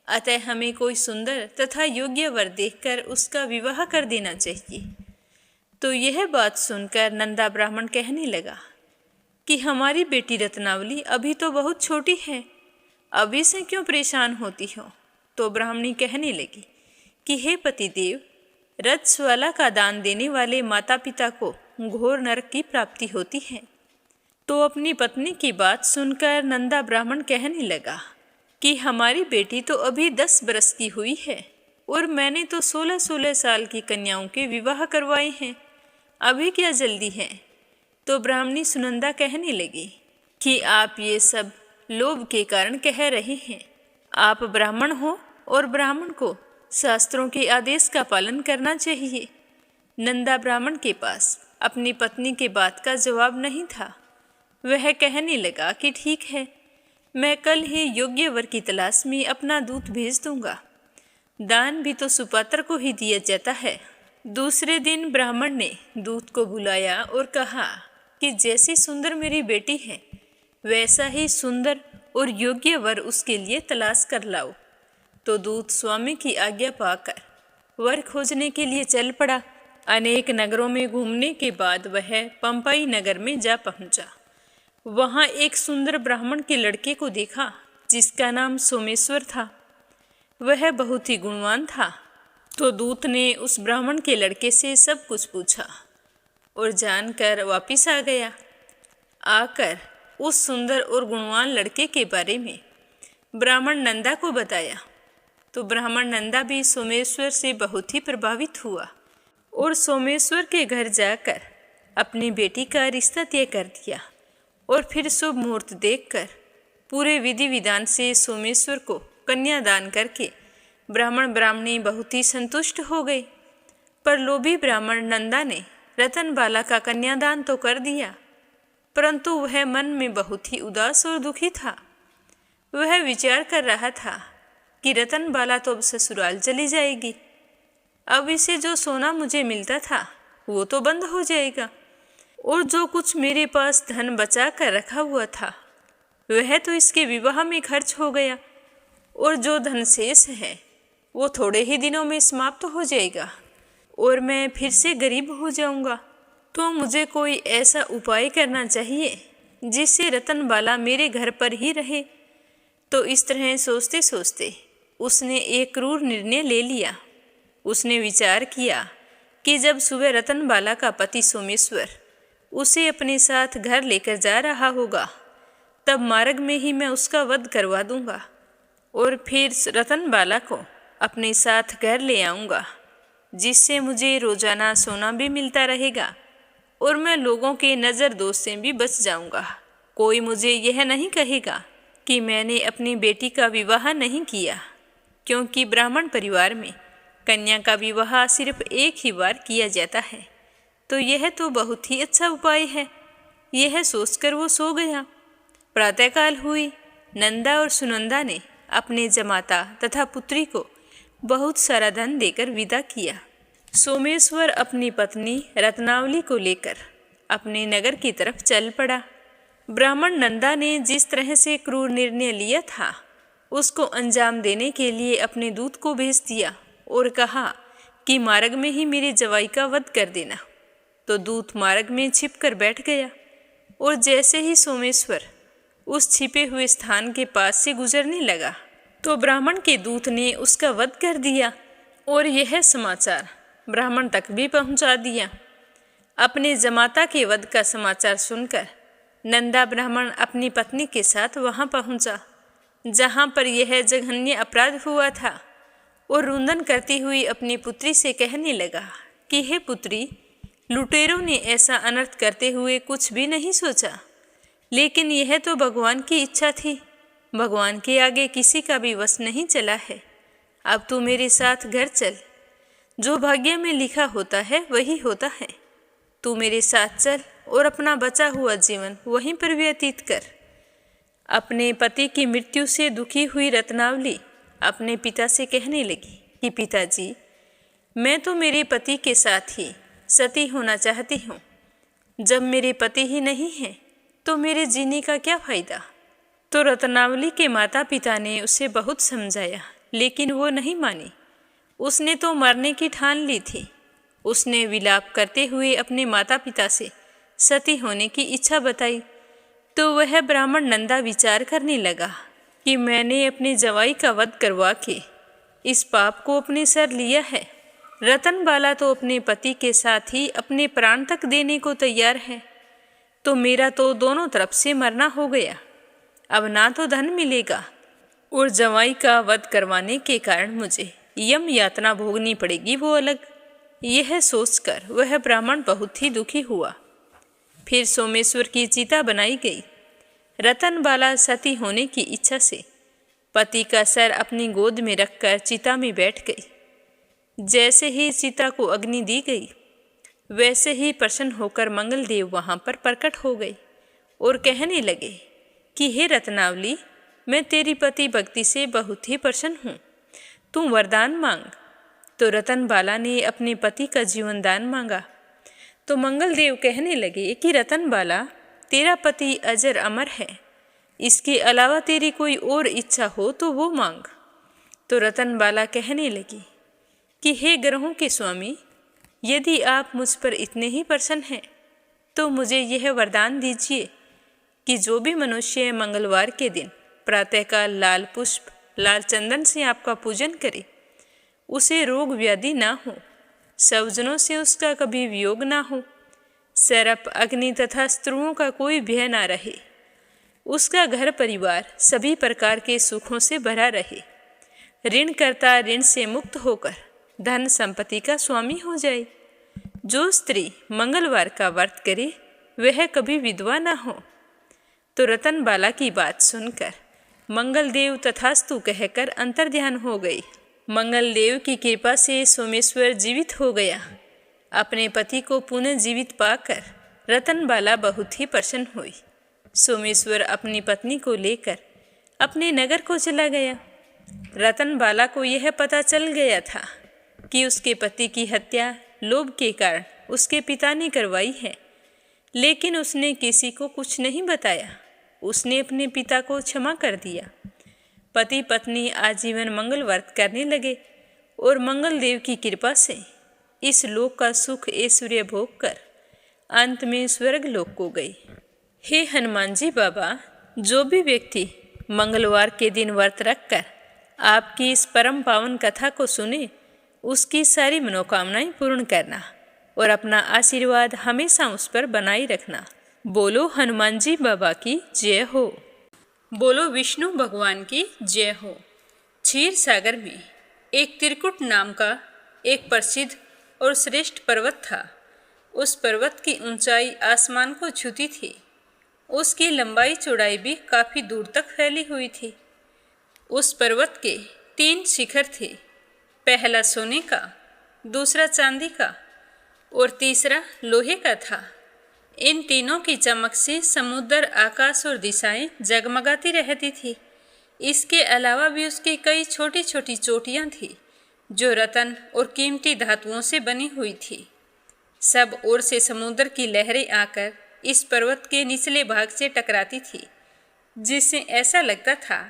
अतः हमें कोई सुंदर तथा योग्य वर देखकर उसका विवाह कर देना चाहिए। तो यह बात सुनकर नंदा ब्राह्मण कहने लगा कि हमारी बेटी रत्नावली अभी तो बहुत छोटी है, अभी से क्यों परेशान होती हो। तो ब्राह्मणी कहने लगी कि हे पतिदेव, रजस्वला का दान देने वाले माता पिता को घोर नरक की प्राप्ति होती है। तो अपनी पत्नी की बात सुनकर नंदा ब्राह्मण कहने लगा कि हमारी बेटी तो अभी 10 बरस की हुई है और मैंने तो 16-16 साल की कन्याओं के विवाह करवाए हैं, अभी क्या जल्दी है। तो ब्राह्मणी सुनंदा कहने लगी कि आप ये सब लोभ के कारण कह रहे हैं। आप ब्राह्मण हो और ब्राह्मण को शास्त्रों के आदेश का पालन करना चाहिए। नंदा ब्राह्मण के पास अपनी पत्नी के बात का जवाब नहीं था। वह कहने लगा कि ठीक है, मैं कल ही योग्य वर की तलाश में अपना दूत भेज दूंगा। दान भी तो सुपात्र को ही दिया जाता है। दूसरे दिन ब्राह्मण ने दूत को बुलाया और कहा कि जैसी सुंदर मेरी बेटी है, वैसा ही सुंदर और योग्य वर उसके लिए तलाश कर लाओ। तो दूत स्वामी की आज्ञा पाकर वर खोजने के लिए चल पड़ा। अनेक नगरों में घूमने के बाद वह पंपाई नगर में जा पहुंचा। वहां एक सुंदर ब्राह्मण के लड़के को देखा जिसका नाम सोमेश्वर था। वह बहुत ही गुणवान था। तो दूत ने उस ब्राह्मण के लड़के से सब कुछ पूछा और जानकर वापिस आ गया। आकर उस सुंदर और गुणवान लड़के के बारे में ब्राह्मण नंदा को बताया। तो ब्राह्मण नंदा भी सोमेश्वर से बहुत ही प्रभावित हुआ और सोमेश्वर के घर जाकर अपनी बेटी का रिश्ता तय कर दिया और फिर शुभ मुहूर्त देखकर पूरे विधि विधान से सोमेश्वर को कन्यादान करके ब्राह्मण ब्राह्मणी बहुत ही संतुष्ट हो गए। पर लोभी ब्राह्मण नंदा ने रतनबाला का कन्यादान तो कर दिया, परंतु वह मन में बहुत ही उदास और दुखी था। वह विचार कर रहा था कि रतनबाला तो अब ससुराल चली जाएगी, अब इसे जो सोना मुझे मिलता था वो तो बंद हो जाएगा, और जो कुछ मेरे पास धन बचा कर रखा हुआ था वह तो इसके विवाह में खर्च हो गया, और जो धन शेष है वो थोड़े ही दिनों में समाप्त हो जाएगा और मैं फिर से गरीब हो जाऊंगा। तो मुझे कोई ऐसा उपाय करना चाहिए जिससे रतनबाला मेरे घर पर ही रहे। तो इस तरह सोचते सोचते उसने एक क्रूर निर्णय ले लिया। उसने विचार किया कि जब सुबह रतनबाला का पति सोमेश्वर उसे अपने साथ घर लेकर जा रहा होगा, तब मार्ग में ही मैं उसका वध करवा दूंगा और फिर रतनबाला को अपने साथ घर ले आऊंगा, जिससे मुझे रोजाना सोना भी मिलता रहेगा और मैं लोगों के नज़र दोष से भी बच जाऊंगा। कोई मुझे यह नहीं कहेगा कि मैंने अपनी बेटी का विवाह नहीं किया, क्योंकि ब्राह्मण परिवार में कन्या का विवाह सिर्फ एक ही बार किया जाता है। तो यह तो बहुत ही अच्छा उपाय है। यह सोचकर वो सो गया। प्रातःकाल हुई। नंदा और सुनंदा ने अपने जमाता तथा पुत्री को बहुत सारा धन देकर विदा किया। सोमेश्वर अपनी पत्नी रत्नावली को लेकर अपने नगर की तरफ चल पड़ा। ब्राह्मण नंदा ने जिस तरह से क्रूर निर्णय लिया था, उसको अंजाम देने के लिए अपने दूत को भेज दिया और कहा कि मार्ग में ही मेरे जवाई का वध कर देना। तो दूत मार्ग में छिप कर बैठ गया और जैसे ही सोमेश्वर उस छिपे हुए स्थान के पास से गुजरने लगा, तो ब्राह्मण के दूत ने उसका वध कर दिया और यह समाचार ब्राह्मण तक भी पहुंचा दिया। अपने जमाता के वध का समाचार सुनकर नंदा ब्राह्मण अपनी पत्नी के साथ वहां पहुंचा, जहां पर यह जघन्य अपराध हुआ था, और रुंदन करती हुई अपनी पुत्री से कहने लगा कि हे पुत्री, लुटेरों ने ऐसा अनर्थ करते हुए कुछ भी नहीं सोचा, लेकिन यह तो भगवान की इच्छा थी। भगवान के आगे किसी का भी वश नहीं चला है। अब तू मेरे साथ घर चल। जो भाग्य में लिखा होता है वही होता है। तू मेरे साथ चल और अपना बचा हुआ जीवन वहीं पर व्यतीत कर। अपने पति की मृत्यु से दुखी हुई रत्नावली अपने पिता से कहने लगी कि पिताजी, मैं तो मेरे पति के साथ ही सती होना चाहती हूँ। जब मेरे पति ही नहीं हैं तो मेरे जीने का क्या फायदा। तो रत्नावली के माता पिता ने उसे बहुत समझाया, लेकिन वो नहीं मानी। उसने तो मरने की ठान ली थी। उसने विलाप करते हुए अपने माता पिता से सती होने की इच्छा बताई। तो वह ब्राह्मण नंदा विचार करने लगा कि मैंने अपने जवाई का वध करवा के इस पाप को अपने सर लिया है। रतनबाला तो अपने पति के साथ ही अपने प्राण तक देने को तैयार है, तो मेरा तो दोनों तरफ से मरना हो गया। अब ना तो धन मिलेगा और जवाई का वध करवाने के कारण मुझे यम यातना भोगनी पड़ेगी, वो अलग। यह सोचकर वह ब्राह्मण बहुत ही दुखी हुआ। फिर सोमेश्वर की चिता बनाई गई। रतनबाला सती होने की इच्छा से पति का सर अपनी गोद में रखकर चिता में बैठ गई। जैसे ही चिता को अग्नि दी गई, वैसे ही प्रसन्न होकर मंगलदेव वहां पर प्रकट हो गए और कहने लगे कि हे रत्नावली, मैं तेरी पति भक्ति से बहुत ही प्रसन्न हूँ। तू वरदान मांग। तो रतनबाला ने अपने पति का जीवन दान मांगा। तो मंगलदेव कहने लगे कि रतनबाला, तेरा पति अजर अमर है, इसके अलावा तेरी कोई और इच्छा हो तो वो मांग। तो रतनबाला कहने लगी कि हे ग्रहों के स्वामी, यदि आप मुझ पर इतने ही प्रसन्न हैं तो मुझे यह वरदान दीजिए कि जो भी मनुष्य मंगलवार के दिन प्रातःकाल लाल पुष्प, लाल चंदन से आपका पूजन करे, उसे रोग व्याधि ना हो, स्वजनों से उसका कभी वियोग ना हो, सर्प, अग्नि तथा स्त्रुओं का कोई भय ना रहे, उसका घर परिवार सभी प्रकार के सुखों से भरा रहे, ऋण करता ऋण से मुक्त होकर धन संपत्ति का स्वामी हो जाए। जो स्त्री मंगलवार का व्रत करे वह कभी विधवा ना हो। तो रतनबाला की बात सुनकर मंगलदेव तथास्तु कहकर अंतर्ध्यान हो गई। मंगलदेव की कृपा से सोमेश्वर जीवित हो गया। अपने पति को पुनः जीवित पाकर रतनबाला बहुत ही प्रसन्न हुई। सोमेश्वर अपनी पत्नी को लेकर अपने नगर को चला गया। रतनबाला को यह पता चल गया था कि उसके पति की हत्या लोभ के कारण उसके पिता ने करवाई है, लेकिन उसने किसी को कुछ नहीं बताया। उसने अपने पिता को क्षमा कर दिया। पति पत्नी आजीवन मंगल व्रत करने लगे और मंगलदेव की कृपा से इस लोक का सुख ऐश्वर्य भोग कर अंत में स्वर्ग लोक को गई। हे हनुमान जी बाबा, जो भी व्यक्ति मंगलवार के दिन व्रत रखकर आपकी इस परम पावन कथा को सुने उसकी सारी मनोकामनाएं पूर्ण करना और अपना आशीर्वाद हमेशा उस पर बनाए रखना। बोलो हनुमान जी बाबा की जय हो। बोलो विष्णु भगवान की जय हो। क्षीर सागर में एक त्रिकुट नाम का एक प्रसिद्ध और श्रेष्ठ पर्वत था। उस पर्वत की ऊंचाई आसमान को छूती थी। उसकी लंबाई चौड़ाई भी काफी दूर तक फैली हुई थी। उस पर्वत के 3 शिखर थे। पहला सोने का, दूसरा चांदी का और तीसरा लोहे का था। इन तीनों की चमक से समुद्र, आकाश और दिशाएं जगमगाती रहती थी। इसके अलावा भी उसकी कई छोटी छोटी चोटियां थी जो रत्न और कीमती धातुओं से बनी हुई थी। सब ओर से समुद्र की लहरें आकर इस पर्वत के निचले भाग से टकराती थी, जिससे ऐसा लगता था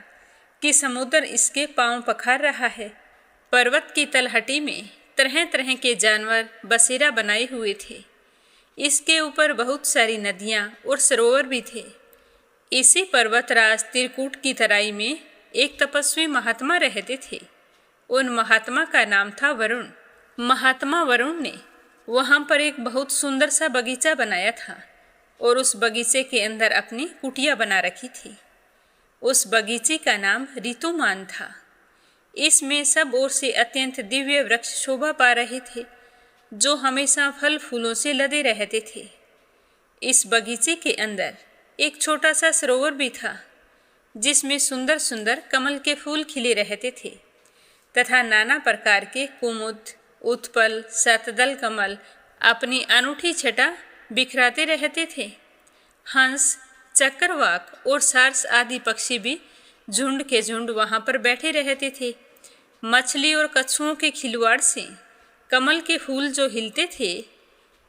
कि समुद्र इसके पांव पखार रहा है। पर्वत की तलहटी में तरह तरह के जानवर बसेरा बनाए हुए थे। इसके ऊपर बहुत सारी नदियां और सरोवर भी थे। इसी पर्वतराज त्रिकूट की तराई में एक तपस्वी महात्मा रहते थे। उन महात्मा का नाम था वरुण। महात्मा वरुण ने वहां पर एक बहुत सुंदर सा बगीचा बनाया था और उस बगीचे के अंदर अपनी कुटिया बना रखी थी। उस बगीचे का नाम ऋतुमान था। इसमें सब ओर से अत्यंत दिव्य वृक्ष शोभा पा रहे थे जो हमेशा फल फूलों से लदे रहते थे। इस बगीचे के अंदर एक छोटा सा सरोवर भी था जिसमें सुंदर सुंदर कमल के फूल खिले रहते थे तथा नाना प्रकार के कुमुद, उत्पल, शतदल कमल अपनी अनूठी छटा बिखराते रहते थे। हंस, चक्रवाक और सारस आदि पक्षी भी झुंड के झुंड वहां पर बैठे रहते थे। मछली और कछुओं के खिलवाड़ से कमल के फूल जो हिलते थे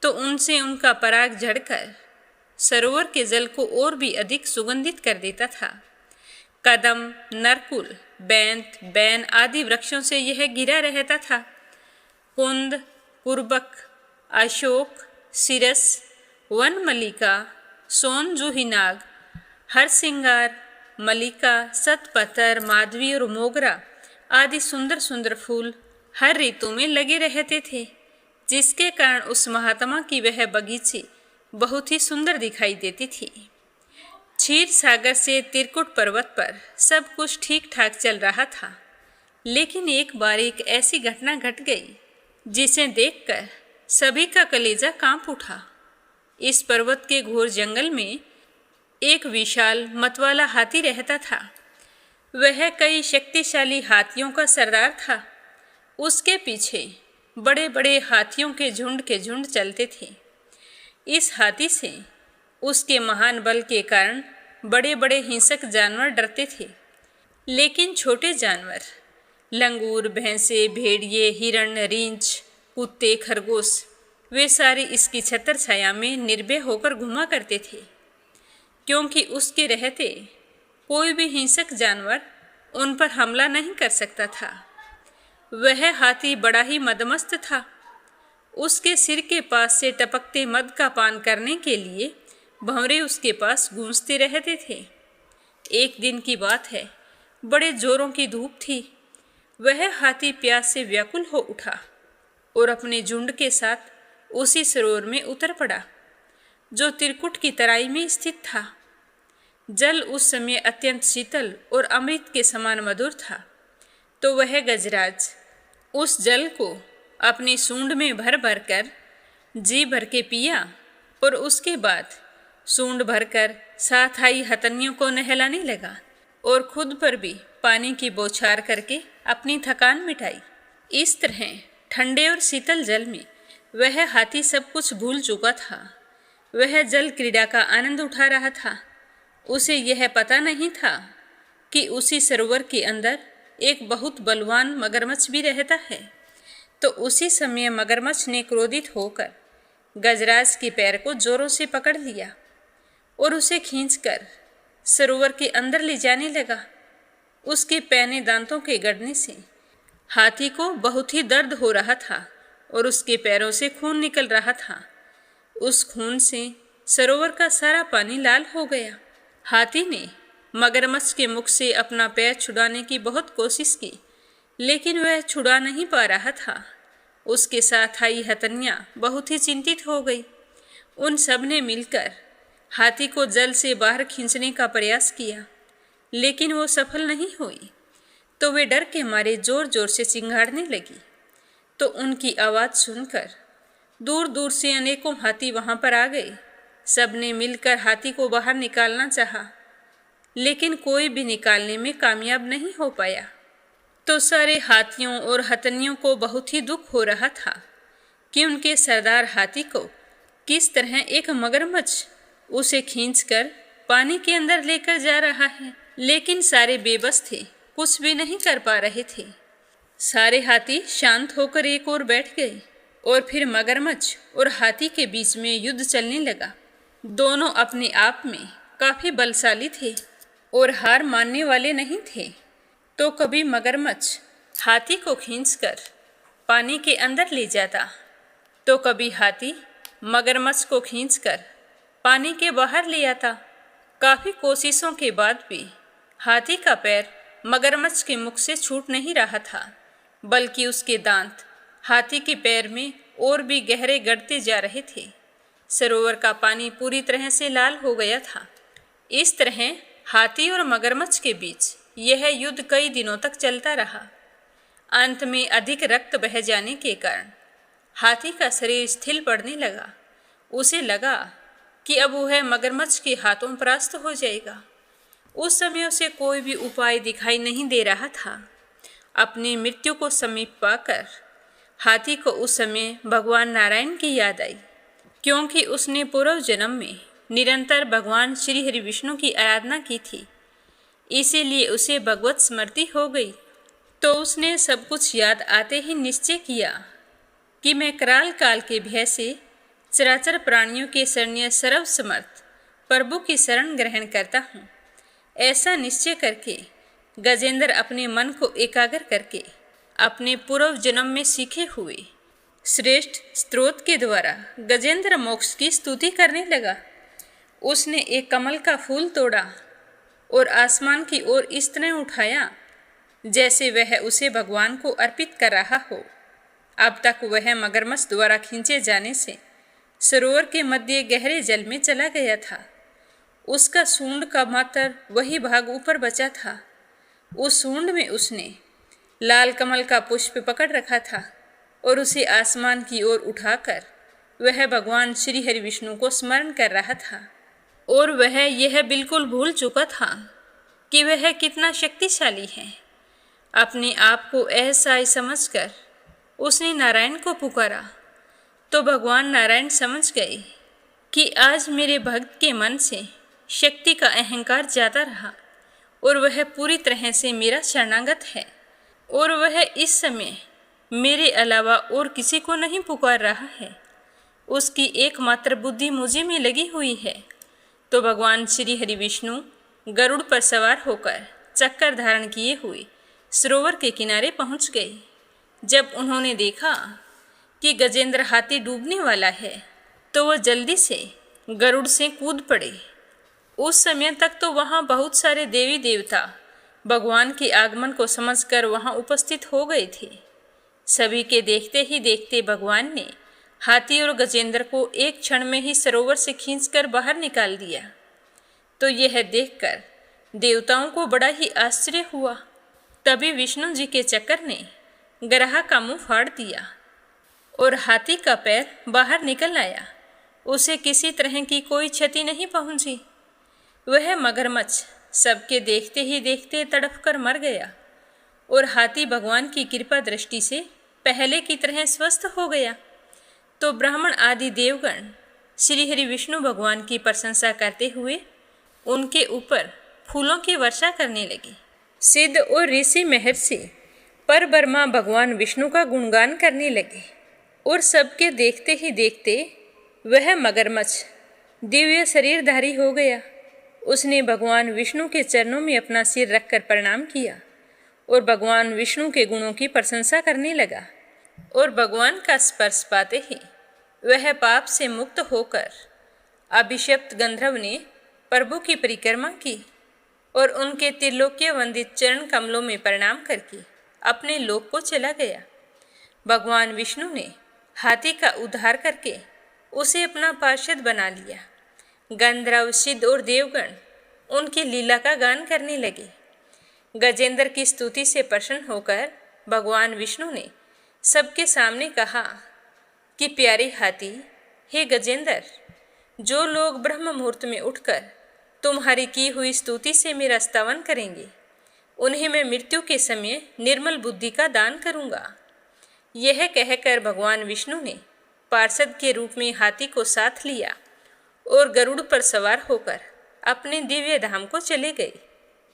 तो उनसे उनका पराग झड़कर सरोवर के जल को और भी अधिक सुगंधित कर देता था। कदम, नरकुल, बैंत, बैन आदि वृक्षों से यह घिरा रहता था। कुंद, कुर्बक, अशोक, सिरस, वन मल्लिका, सोन जूही नाग, हरसिंगार, मल्लिका, सतपतर, माधवी और मोगरा आदि सुंदर सुंदर फूल हर ऋतु में लगे रहते थे, जिसके कारण उस महात्मा की वह बगीचे बहुत ही सुंदर दिखाई देती थी। क्षीर सागर से त्रिकुट पर्वत पर सब कुछ ठीक ठाक चल रहा था, लेकिन एक बार एक ऐसी घटना घट गई जिसे देखकर सभी का कलेजा कांप उठा। इस पर्वत के घोर जंगल में एक विशाल मतवाला हाथी रहता था। वह कई शक्तिशाली हाथियों का सरदार था। उसके पीछे बड़े बड़े हाथियों के झुंड चलते थे। इस हाथी से उसके महान बल के कारण बड़े बड़े हिंसक जानवर डरते थे, लेकिन छोटे जानवर लंगूर, भैंसे, भेड़िए, हिरण, रींछ, कुत्ते, खरगोश वे सारे इसकी छत्र छाया में निर्भय होकर घुमा करते थे, क्योंकि उसके रहते कोई भी हिंसक जानवर उन पर हमला नहीं कर सकता था। वह हाथी बड़ा ही मदमस्त था। उसके सिर के पास से टपकते मद का पान करने के लिए भंवरे उसके पास गूंजते रहते थे। एक दिन की बात है, बड़े जोरों की धूप थी। वह हाथी प्यास से व्याकुल हो उठा और अपने झुंड के साथ उसी सरोवर में उतर पड़ा जो त्रिकुट की तराई में स्थित था। जल उस समय अत्यंत शीतल और अमृत के समान मधुर था, तो वह गजराज उस जल को अपनी सूंड में भर भर कर जी भर के पिया और उसके बाद सूंड भरकर साथ आई हथनियों को नहलाने लगा और खुद पर भी पानी की बौछार करके अपनी थकान मिटाई। इस तरह ठंडे और शीतल जल में वह हाथी सब कुछ भूल चुका था। वह जल क्रीड़ा का आनंद उठा रहा था। उसे यह पता नहीं था कि उसी सरोवर के अंदर एक बहुत बलवान मगरमच्छ भी रहता है। तो उसी समय मगरमच्छ ने क्रोधित होकर गजराज के पैर को जोरों से पकड़ लिया और उसे खींचकर सरोवर के अंदर ले जाने लगा। उसके पैने दांतों के गड़ने से हाथी को बहुत ही दर्द हो रहा था और उसके पैरों से खून निकल रहा था। उस खून से सरोवर का सारा पानी लाल हो गया। हाथी ने मगरमच्छ के मुख से अपना पैर छुड़ाने की बहुत कोशिश की, लेकिन वह छुड़ा नहीं पा रहा था। उसके साथ आई हथनियाँ बहुत ही चिंतित हो गई। उन सब ने मिलकर हाथी को जल से बाहर खींचने का प्रयास किया, लेकिन वो सफल नहीं हुई। तो वे डर के मारे जोर जोर से चिंगाड़ने लगी। तो उनकी आवाज़ सुनकर दूर दूर से अनेकों हाथी वहाँ पर आ गए। सब ने मिलकर हाथी को बाहर निकालना चाहा, लेकिन कोई भी निकालने में कामयाब नहीं हो पाया। तो सारे हाथियों और हथनियों को बहुत ही दुख हो रहा था कि उनके सरदार हाथी को किस तरह एक मगरमच्छ उसे खींचकर पानी के अंदर लेकर जा रहा है। लेकिन सारे बेबस थे, कुछ भी नहीं कर पा रहे थे। सारे हाथी शांत होकर एक ओर बैठ गए और फिर मगरमच्छ और हाथी के बीच में युद्ध चलने लगा। दोनों अपने आप में काफ़ी बलशाली थे और हार मानने वाले नहीं थे। तो कभी मगरमच्छ हाथी को खींचकर पानी के अंदर ले जाता, तो कभी हाथी मगरमच्छ को खींचकर पानी के बाहर ले आता। काफ़ी कोशिशों के बाद भी हाथी का पैर मगरमच्छ के मुख से छूट नहीं रहा था, बल्कि उसके दांत हाथी के पैर में और भी गहरे गड़ते जा रहे थे। सरोवर का पानी पूरी तरह से लाल हो गया था। इस तरह हाथी और मगरमच्छ के बीच यह युद्ध कई दिनों तक चलता रहा। अंत में अधिक रक्त बह जाने के कारण हाथी का शरीर स्थिर पड़ने लगा। उसे लगा कि अब वह मगरमच्छ के हाथों परास्त हो जाएगा। उस समय उसे कोई भी उपाय दिखाई नहीं दे रहा था। अपनी मृत्यु को समीप पाकर हाथी को उस समय भगवान नारायण की याद आई, क्योंकि उसने पूर्व जन्म में निरंतर भगवान श्री हरि विष्णु की आराधना की थी। इसीलिए उसे भगवत स्मृति हो गई। तो उसने सब कुछ याद आते ही निश्चय किया कि मैं कराल काल के भय से चराचर प्राणियों के शरण्य सर्वसमर्थ प्रभु की शरण ग्रहण करता हूँ। ऐसा निश्चय करके गजेंद्र अपने मन को एकाग्र करके अपने पूर्व जन्म में सीखे हुए श्रेष्ठ स्त्रोत के द्वारा गजेंद्र मोक्ष की स्तुति करने लगा। उसने एक कमल का फूल तोड़ा और आसमान की ओर इस तरह उठाया जैसे वह उसे भगवान को अर्पित कर रहा हो। अब तक वह मगरमच्छ द्वारा खींचे जाने से सरोवर के मध्य गहरे जल में चला गया था। उसका सूंड का मात्र वही भाग ऊपर बचा था। उस सूंड में उसने लाल कमल का पुष्प पकड़ रखा था और उसे आसमान की ओर उठाकर वह भगवान श्री हरि विष्णु को स्मरण कर रहा था। और वह यह बिल्कुल भूल चुका था कि वह कितना शक्तिशाली है। अपने आप को असहाय समझकर उसने नारायण को पुकारा। तो भगवान नारायण समझ गए कि आज मेरे भक्त के मन से शक्ति का अहंकार जाता रहा और वह पूरी तरह से मेरा शरणागत है, और वह इस समय मेरे अलावा और किसी को नहीं पुकार रहा है। उसकी एकमात्र बुद्धि मुझे में लगी हुई है। तो भगवान श्री हरि विष्णु गरुड़ पर सवार होकर चक्कर धारण किए हुए सरोवर के किनारे पहुंच गए। जब उन्होंने देखा कि गजेंद्र हाथी डूबने वाला है, तो वह जल्दी से गरुड़ से कूद पड़े। उस समय तक तो वहाँ बहुत सारे देवी देवता भगवान के आगमन को समझकर वहाँ उपस्थित हो गए थे। सभी के देखते ही देखते भगवान ने हाथी और गजेंद्र को एक क्षण में ही सरोवर से खींचकर बाहर निकाल दिया। तो यह देखकर देवताओं को बड़ा ही आश्चर्य हुआ। तभी विष्णु जी के चक्र ने गराह का मुंह फाड़ दिया और हाथी का पैर बाहर निकल आया। उसे किसी तरह की कोई क्षति नहीं पहुंची। वह मगरमच्छ सबके देखते ही देखते तड़प कर मर गया और हाथी भगवान की कृपा दृष्टि से पहले की तरह स्वस्थ हो गया। तो ब्राह्मण आदि देवगण श्री हरि विष्णु भगवान की प्रशंसा करते हुए उनके ऊपर फूलों की वर्षा करने लगे। सिद्ध और ऋषि महर्षि पर ब्रह्मा भगवान विष्णु का गुणगान करने लगे और सबके देखते ही देखते वह मगरमच्छ दिव्य शरीरधारी हो गया। उसने भगवान विष्णु के चरणों में अपना सिर रखकर प्रणाम किया और भगवान विष्णु के गुणों की प्रशंसा करने लगा। और भगवान का स्पर्श पाते ही वह पाप से मुक्त होकर अभिशप्त गंधर्व ने प्रभु की परिक्रमा की और उनके त्रिलोक्य वंदित चरण कमलों में प्रणाम करके अपने लोक को चला गया। भगवान विष्णु ने हाथी का उद्धार करके उसे अपना पार्षद बना लिया। गंधर्व, सिद्ध और देवगण उनकी लीला का गान करने लगे। गजेंद्र की स्तुति से प्रसन्न होकर भगवान विष्णु ने सबके सामने कहा कि प्यारे हाथी, हे गजेंद्र, जो लोग ब्रह्म मुहूर्त में उठकर तुम्हारी की हुई स्तुति से मेरा स्तवन करेंगे, उन्हें मैं मृत्यु के समय निर्मल बुद्धि का दान करूंगा। यह कहकर भगवान विष्णु ने पार्षद के रूप में हाथी को साथ लिया और गरुड़ पर सवार होकर अपने दिव्य धाम को चले गए।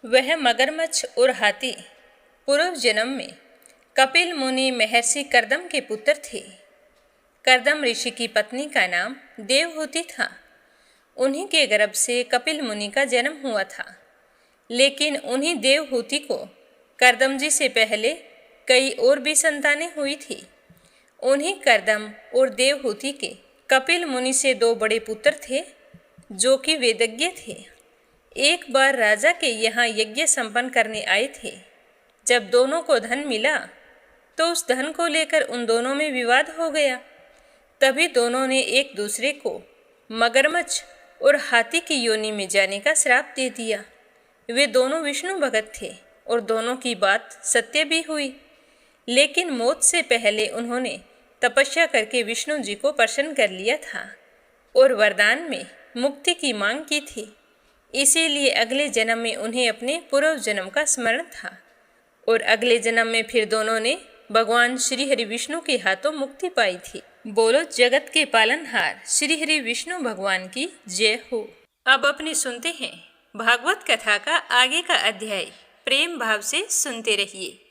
वह मगरमच्छ और हाथी पूर्व जन्म में कपिल मुनि महर्षि कर्दम के पुत्र थे। कर्दम ऋषि की पत्नी का नाम देवहूति था। उन्हीं के गर्भ से कपिल मुनि का जन्म हुआ था। लेकिन उन्हीं देवहूति को कर्दम जी से पहले कई और भी संतानें हुई थी। उन्हीं कर्दम और देवहूति के कपिल मुनि से 2 बड़े पुत्र थे जो कि वेदज्ञ थे। एक बार राजा के यहाँ यज्ञ संपन्न करने आए थे। जब दोनों को धन मिला तो उस धन को लेकर उन दोनों में विवाद हो गया। तभी दोनों ने एक दूसरे को मगरमच्छ और हाथी की योनि में जाने का श्राप दे दिया। वे दोनों विष्णु भगत थे और दोनों की बात सत्य भी हुई। लेकिन मौत से पहले उन्होंने तपस्या करके विष्णु जी को प्रसन्न कर लिया था और वरदान में मुक्ति की मांग की थी। इसीलिए अगले जन्म में उन्हें अपने पूर्व जन्म का स्मरण था और अगले जन्म में फिर दोनों ने भगवान श्री हरि विष्णु के हाथों मुक्ति पाई थी। बोलो जगत के पालनहार श्री हरि विष्णु भगवान की जय हो। अब अपने सुनते हैं भागवत कथा का आगे का अध्याय। प्रेम भाव से सुनते रहिए।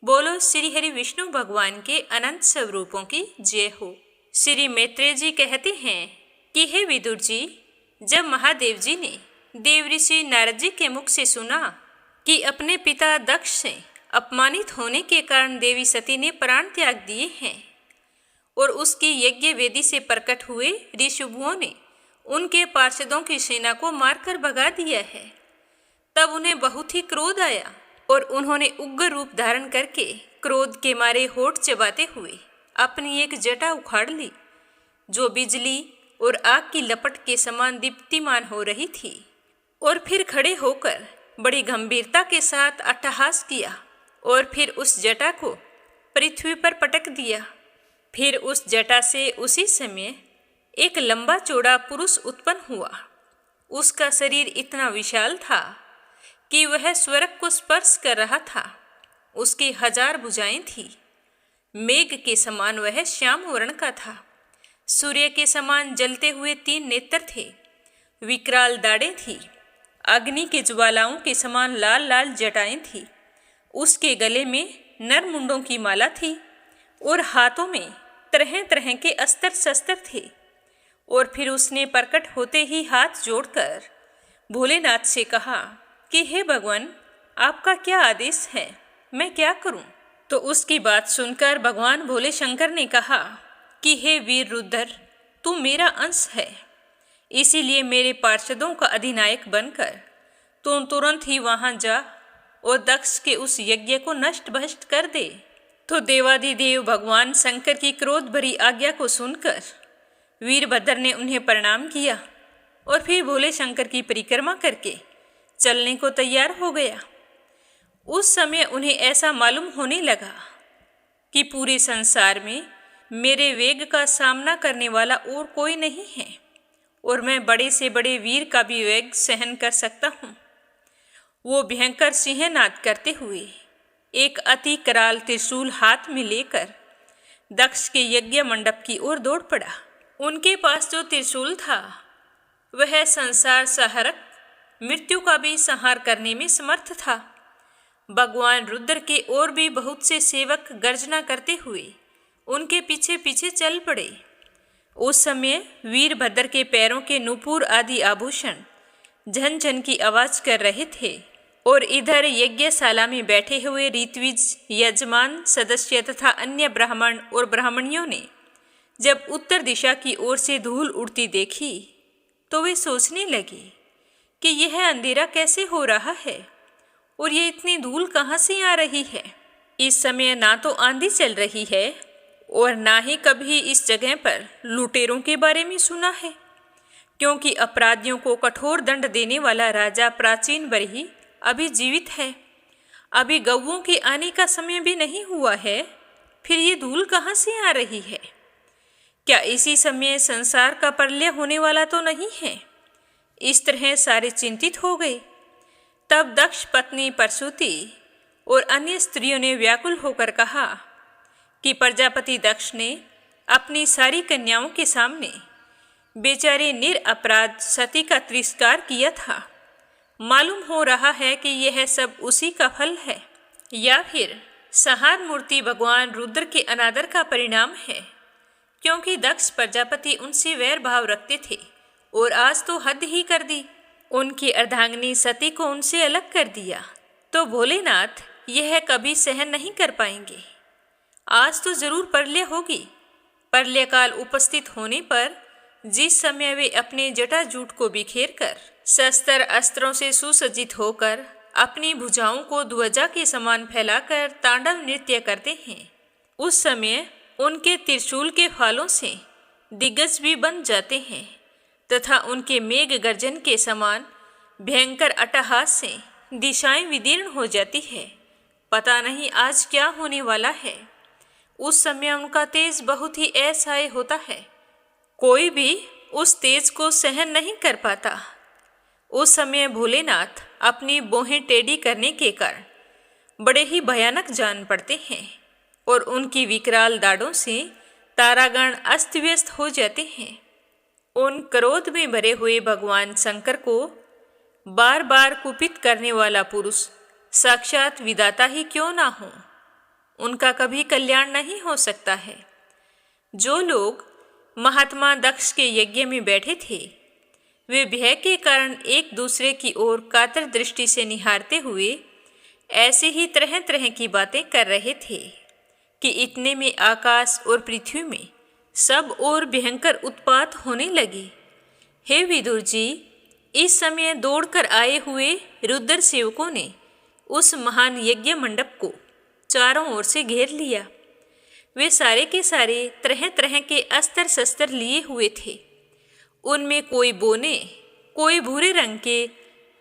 बोलो श्री हरि विष्णु भगवान के अनंत स्वरूपों की जय हो। श्री मैत्रेय जी कहते हैं कि हे विदुर जी, जब महादेव जी ने देव ऋषि नारद जी के मुख से सुना कि अपने पिता दक्ष से अपमानित होने के कारण देवी सती ने प्राण त्याग दिए हैं और उसकी यज्ञ वेदी से प्रकट हुए ऋषिभुओं ने उनके पार्षदों की सेना को मारकर भगा दिया है, तब उन्हें बहुत ही क्रोध आया और उन्होंने उग्र रूप धारण करके क्रोध के मारे होठ चबाते हुए अपनी एक जटा उखाड़ ली जो बिजली और आग की लपट के समान दीप्तिमान हो रही थी, और फिर खड़े होकर बड़ी गंभीरता के साथ अट्टहास किया और फिर उस जटा को पृथ्वी पर पटक दिया। फिर उस जटा से उसी समय एक लंबा चौड़ा पुरुष उत्पन्न हुआ। उसका शरीर इतना विशाल था कि वह स्वर्ग को स्पर्श कर रहा था। उसकी 1000 भुजाएं थी। मेघ के समान वह श्याम वर्ण का था। सूर्य के समान जलते हुए 3 नेत्र थे। विकराल दाढ़ें थी। अग्नि के ज्वालाओं के समान लाल लाल जटाएं थी। उसके गले में नर मुंडों की माला थी और हाथों में तरह तरह के अस्त्र शस्त्र थे। और फिर उसने प्रकट होते ही हाथ जोड़कर भोलेनाथ से कहा कि हे भगवान, आपका क्या आदेश है, मैं क्या करूं? तो उसकी बात सुनकर भगवान भोले शंकर ने कहा कि हे वीर रुद्र, तू मेरा अंश है, इसीलिए मेरे पार्षदों का अधिनायक बनकर तुम तुरंत ही वहां जा और दक्ष के उस यज्ञ को नष्ट भ्रष्ट कर दे। तो देवाधिदेव भगवान शंकर की क्रोध भरी आज्ञा को सुनकर वीरभद्र ने उन्हें प्रणाम किया और फिर भोले शंकर की परिक्रमा करके चलने को तैयार हो गया। उस समय उन्हें ऐसा मालूम होने लगा कि पूरे संसार में मेरे वेग का सामना करने वाला और कोई नहीं है और मैं बड़े से बड़े वीर का भी वेग सहन कर सकता हूँ। वो भयंकर सिंहनाद करते हुए एक अति कराल त्रिशूल हाथ में लेकर दक्ष के यज्ञ मंडप की ओर दौड़ पड़ा। उनके पास जो त्रिशूल था वह संसार संहारक मृत्यु का भी संहार करने में समर्थ था। भगवान रुद्र के और भी बहुत से सेवक गर्जना करते हुए उनके पीछे पीछे चल पड़े। उस समय वीरभद्र के पैरों के नुपुर आदि आभूषण झन झन की आवाज कर रहे थे और इधर यज्ञशाला में बैठे हुए ऋत्विज, यजमान, सदस्य तथा अन्य ब्राह्मण और ब्राह्मणियों ने जब उत्तर दिशा की ओर से धूल उड़ती देखी तो वे सोचने लगे कि यह अंधेरा कैसे हो रहा है और ये इतनी धूल कहाँ से आ रही है। इस समय ना तो आंधी चल रही है और ना ही कभी इस जगह पर लुटेरों के बारे में सुना है, क्योंकि अपराधियों को कठोर दंड देने वाला राजा प्राचीन बरही अभी जीवित है। अभी गौओं के आने का समय भी नहीं हुआ है, फिर ये धूल कहाँ से आ रही है? क्या इसी समय संसार का प्रलय होने वाला तो नहीं है? इस तरह सारे चिंतित हो गए। तब दक्ष पत्नी प्रसूति और अन्य स्त्रियों ने व्याकुल होकर कहा कि प्रजापति दक्ष ने अपनी सारी कन्याओं के सामने बेचारे निरपराध सती का तिरस्कार किया था। मालूम हो रहा है कि यह सब उसी का फल है, या फिर संहार मूर्ति भगवान रुद्र के अनादर का परिणाम है, क्योंकि दक्ष प्रजापति उनसे वैर भाव रखते थे और आज तो हद ही कर दी। उनकी अर्धांगिनी सती को उनसे अलग कर दिया, तो भोलेनाथ यह कभी सहन नहीं कर पाएंगे। आज तो जरूर प्रलय होगी। प्रलय काल उपस्थित होने पर जिस समय वे अपने जटाजूट को बिखेर कर शस्त्र अस्त्रों से सुसज्जित होकर अपनी भुजाओं को ध्वजा के समान फैलाकर तांडव नृत्य करते हैं, उस समय उनके त्रिशूल के फालों से दिग्गज भी बन जाते हैं तथा उनके मेघ गर्जन के समान भयंकर अट्टहास से दिशाएं विदीर्ण हो जाती है। पता नहीं आज क्या होने वाला है। उस समय उनका तेज बहुत ही असह्य होता है, कोई भी उस तेज को सहन नहीं कर पाता। उस समय भोलेनाथ अपनी बोहें टेढ़ी करने के कारण बड़े ही भयानक जान पड़ते हैं और उनकी विकराल दाढ़ों से तारागण अस्त व्यस्त हो जाते हैं। उन क्रोध में भरे हुए भगवान शंकर को बार बार कुपित करने वाला पुरुष साक्षात विधाता ही क्यों ना हो, उनका कभी कल्याण नहीं हो सकता है। जो लोग महात्मा दक्ष के यज्ञ में बैठे थे, वे भय के कारण एक दूसरे की ओर कातर दृष्टि से निहारते हुए ऐसे ही तरह तरह की बातें कर रहे थे कि इतने में आकाश और पृथ्वी में सब और भयंकर उत्पात होने लगे। हे विदुर जी, इस समय दौड़कर आए हुए रुद्र सेवकों ने उस महान यज्ञ मंडप को चारों ओर से घेर लिया। वे सारे के सारे तरह तरह के अस्त्र शस्त्र लिए हुए थे। उनमें कोई बोने, कोई भूरे रंग के,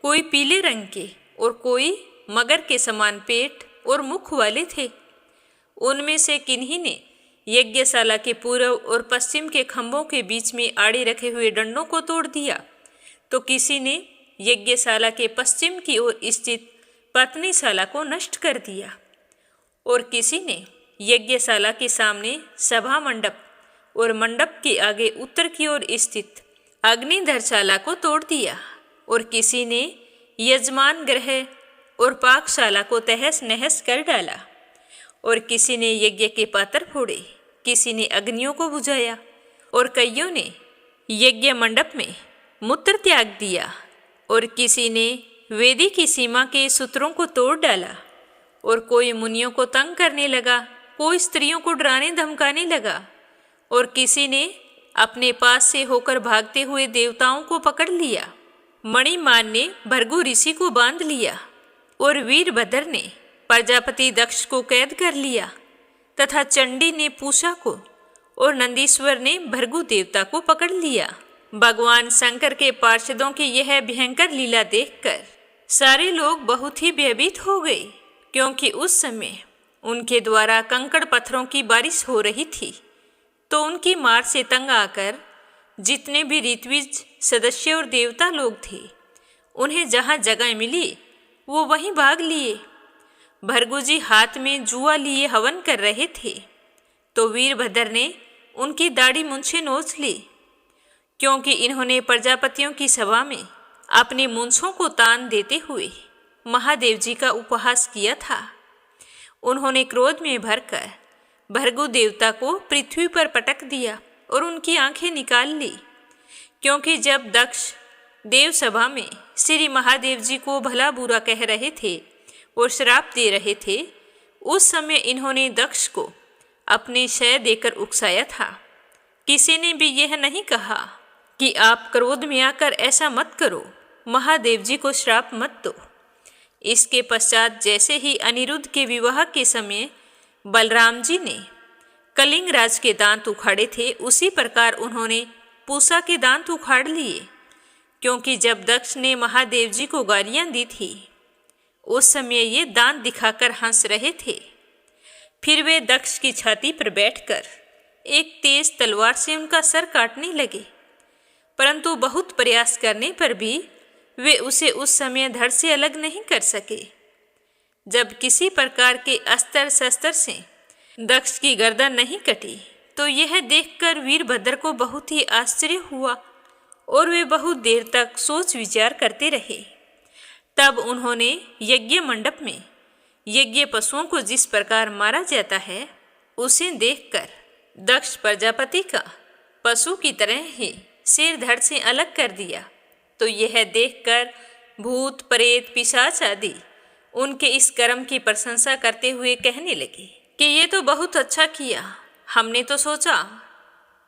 कोई पीले रंग के और कोई मगर के समान पेट और मुख वाले थे। उनमें से किन्हीं ने यज्ञशाला के पूर्व और पश्चिम के खंभों के बीच में आड़े रखे हुए डंडों को तोड़ दिया, तो किसी ने यज्ञशाला के पश्चिम की ओर स्थित पत्नीशाला को नष्ट कर दिया और किसी ने यज्ञशाला के सामने सभा मंडप और मंडप के आगे उत्तर की ओर स्थित अग्निधरशाला को तोड़ दिया और किसी ने यजमान गृह और पाकशाला को तहस नहस कर डाला और किसी ने यज्ञ के पात्र फोड़े, किसी ने अग्नियों को बुझाया और कईयों ने यज्ञ मंडप में मूत्र त्याग दिया और किसी ने वेदी की सीमा के सूत्रों को तोड़ डाला और कोई मुनियों को तंग करने लगा, कोई स्त्रियों को डराने धमकाने लगा और किसी ने अपने पास से होकर भागते हुए देवताओं को पकड़ लिया। मणिमान ने भृगु ऋषि को बांध लिया और वीरभद्र ने प्रजापति दक्ष को कैद कर लिया तथा चंडी ने पूषा को और नंदीश्वर ने भृगु देवता को पकड़ लिया। भगवान शंकर के पार्षदों की यह भयंकर लीला देखकर सारे लोग बहुत ही भयभीत हो गए, क्योंकि उस समय उनके द्वारा कंकड़ पत्थरों की बारिश हो रही थी। तो उनकी मार से तंग आकर जितने भी ऋत्विज सदस्य और देवता लोग थे, उन्हें जहाँ जगह मिली वो वहीं भाग लिए। भृगुजी हाथ में जुआ लिए हवन कर रहे थे, तो वीरभद्र ने उनकी दाढ़ी मूंछें नोच ली, क्योंकि इन्होंने प्रजापतियों की सभा में अपनी मूंछों को तान देते हुए महादेव जी का उपहास किया था। उन्होंने क्रोध में भरकर भृगु देवता को पृथ्वी पर पटक दिया और उनकी आंखें निकाल ली, क्योंकि जब दक्ष देव सभा में श्री महादेव जी को भला बुरा कह रहे थे और श्राप दे रहे थे, उस समय इन्होंने दक्ष को अपने शय देकर उकसाया था। किसी ने भी यह नहीं कहा कि आप क्रोध में आकर ऐसा मत करो, महादेव जी को श्राप मत दो। इसके पश्चात जैसे ही अनिरुद्ध के विवाह के समय बलराम जी ने कलिंग राज के दांत उखाड़े थे, उसी प्रकार उन्होंने पूषा के दांत उखाड़ लिए, क्योंकि जब दक्ष ने महादेव जी को गालियां दी थी उस समय ये दांत दिखाकर हंस रहे थे। फिर वे दक्ष की छाती पर बैठकर एक तेज तलवार से उनका सर काटने लगे, परंतु बहुत प्रयास करने पर भी वे उसे उस समय धड़ से अलग नहीं कर सके। जब किसी प्रकार के अस्त्र शस्त्र से दक्ष की गर्दन नहीं कटी तो यह देखकर वीरभद्र को बहुत ही आश्चर्य हुआ और वे बहुत देर तक सोच विचार करते रहे। तब उन्होंने यज्ञ मंडप में यज्ञ पशुओं को जिस प्रकार मारा जाता है उसे देखकर दक्ष प्रजापति का पशु की तरह ही सिर धड़ से अलग कर दिया। तो यह देखकर भूत प्रेत पिशाच आदि उनके इस कर्म की प्रशंसा करते हुए कहने लगे कि ये तो बहुत अच्छा किया। हमने तो सोचा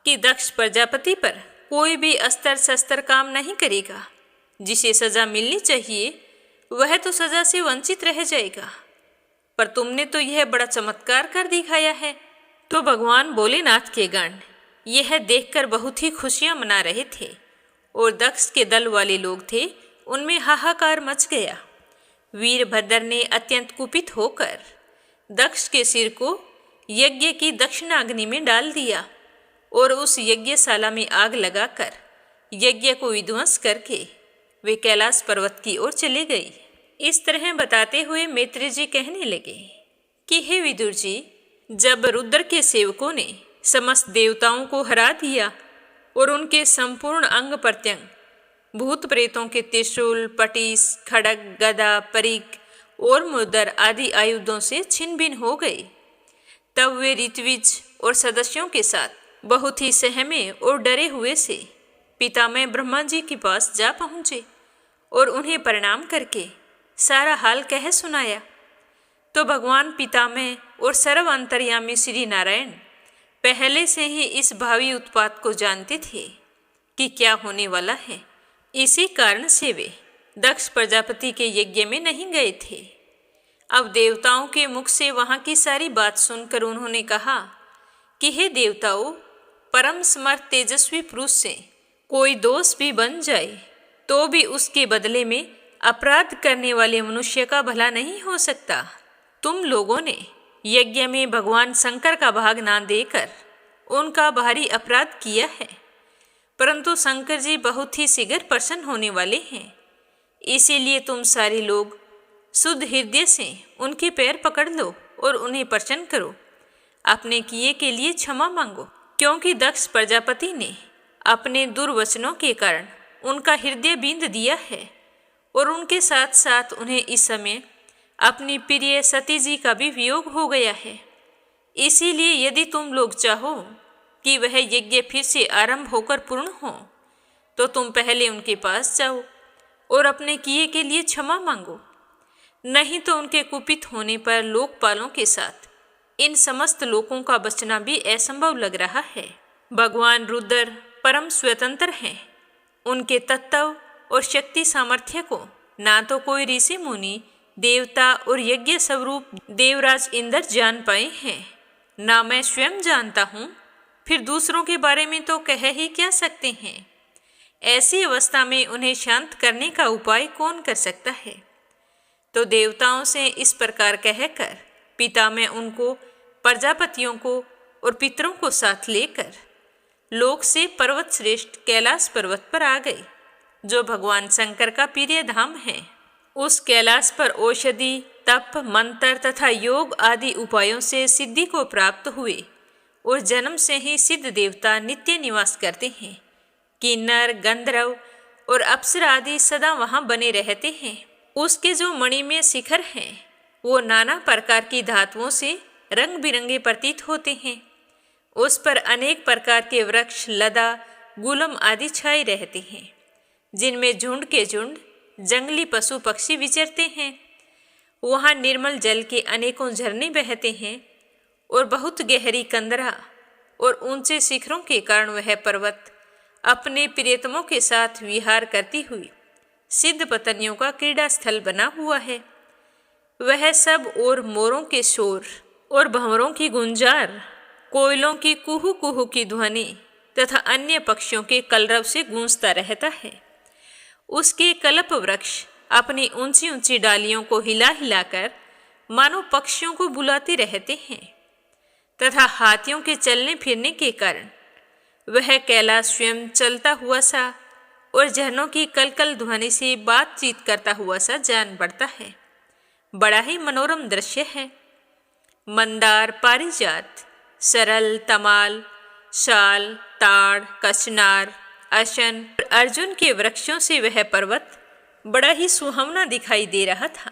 कि दक्ष प्रजापति पर कोई भी अस्त्र शस्त्र काम नहीं करेगा, जिसे सजा मिलनी चाहिए वह तो सजा से वंचित रह जाएगा, पर तुमने तो यह बड़ा चमत्कार कर दिखाया है। तो भगवान भोलेनाथ के गण यह देखकर बहुत ही खुशियां मना रहे थे और दक्ष के दल वाले लोग थे उनमें हाहाकार मच गया। वीरभद्र ने अत्यंत कुपित होकर दक्ष के सिर को यज्ञ की दक्षिणाग्नि में डाल दिया और उस यज्ञशाला में आग लगाकर यज्ञ को विध्वंस करके वे कैलाश पर्वत की ओर चले गई। इस तरह बताते हुए मैत्रेय जी कहने लगे कि हे विदुर जी, जब रुद्र के सेवकों ने समस्त देवताओं को हरा दिया और उनके संपूर्ण अंग प्रत्यंग भूत प्रेतों के त्रिशूल, पटीस, खड़ग, गदा, परिक और मुदर आदि आयुधों से छिन्न भिन्न हो गए, तब वे ऋत्विज और सदस्यों के साथ बहुत ही सहमे और डरे हुए से पितामह ब्रह्मा जी के पास जा पहुँचे और उन्हें प्रणाम करके सारा हाल कह सुनाया। तो भगवान पितामह और सर्व अंतर्यामी श्री नारायण पहले से ही इस भावी उत्पात को जानते थे कि क्या होने वाला है। इसी कारण से वे दक्ष प्रजापति के यज्ञ में नहीं गए थे। अब देवताओं के मुख से वहाँ की सारी बात सुनकर उन्होंने कहा कि हे देवताओं, परम समर्थ तेजस्वी पुरुष से कोई दोष भी बन जाए तो भी उसके बदले में अपराध करने वाले मनुष्य का भला नहीं हो सकता। तुम लोगों ने यज्ञ में भगवान शंकर का भाग ना देकर उनका भारी अपराध किया है, परंतु शंकर जी बहुत ही शीघ्र प्रसन्न होने वाले हैं। इसीलिए तुम सारे लोग शुद्ध हृदय से उनके पैर पकड़ लो और उन्हें प्रसन्न करो, अपने किए के लिए क्षमा मांगो, क्योंकि दक्ष प्रजापति ने अपने दुर्वचनों के कारण उनका हृदय बींध दिया है और उनके साथ साथ उन्हें इस समय अपनी प्रिय सती जी का भी वियोग हो गया है। इसीलिए यदि तुम लोग चाहो कि वह यज्ञ फिर से आरंभ होकर पूर्ण हो तो तुम पहले उनके पास जाओ और अपने किए के लिए क्षमा मांगो, नहीं तो उनके कुपित होने पर लोकपालों के साथ इन समस्त लोकों का बचना भी असंभव लग रहा है। भगवान रुद्र परम स्वतंत्र हैं, उनके तत्व और शक्ति सामर्थ्य को ना तो कोई ऋषि मुनि, देवता और यज्ञ स्वरूप देवराज इंद्र जान पाए हैं, ना मैं स्वयं जानता हूँ, फिर दूसरों के बारे में तो कह ही क्या सकते हैं। ऐसी अवस्था में उन्हें शांत करने का उपाय कौन कर सकता है। तो देवताओं से इस प्रकार कहकर पितामह उनको, प्रजापतियों को और पितरों को साथ लेकर लोक से पर्वत श्रेष्ठ कैलाश पर्वत पर आ गए, जो भगवान शंकर का प्रिय धाम है। उस कैलाश पर औषधि, तप, मंत्र तथा योग आदि उपायों से सिद्धि को प्राप्त हुए और जन्म से ही सिद्ध देवता नित्य निवास करते हैं। किन्नर, गंधर्व और अप्सरा आदि सदा वहाँ बने रहते हैं। उसके जो मणिमय शिखर हैं वो नाना प्रकार की धातुओं से रंग बिरंगे प्रतीत होते हैं। उस पर अनेक प्रकार के वृक्ष, लता, गुलम आदि छाए रहते हैं, जिनमें झुंड के झुंड जंगली पशु पक्षी विचरते हैं। वहाँ निर्मल जल के अनेकों झरने बहते हैं और बहुत गहरी कंदरा और ऊंचे शिखरों के कारण वह पर्वत अपने प्रियतमों के साथ विहार करती हुई सिद्ध पत्नियों का क्रीड़ा स्थल बना हुआ है। वह सब और मोरों के शोर और भंवरों की गुंजार, कोयलों की कुहू कुहू की ध्वनि तथा अन्य पक्षियों के कलरव से गूंजता रहता है। उसके कल्प वृक्ष अपनी ऊंची ऊंची डालियों को हिला हिलाकर मानो पक्षियों को बुलाते रहते हैं तथा हाथियों के चलने फिरने के कारण वह कैलाश स्वयं चलता हुआ सा और झरनों की कलकल ध्वनि से बातचीत करता हुआ सा जान पड़ता है। बड़ा ही मनोरम दृश्य है। मंदार, पारिजात, सरल, तमाल, शाल, ताड़, कचनार, अशन और अर्जुन के वृक्षों से वह पर्वत बड़ा ही सुहावना दिखाई दे रहा था।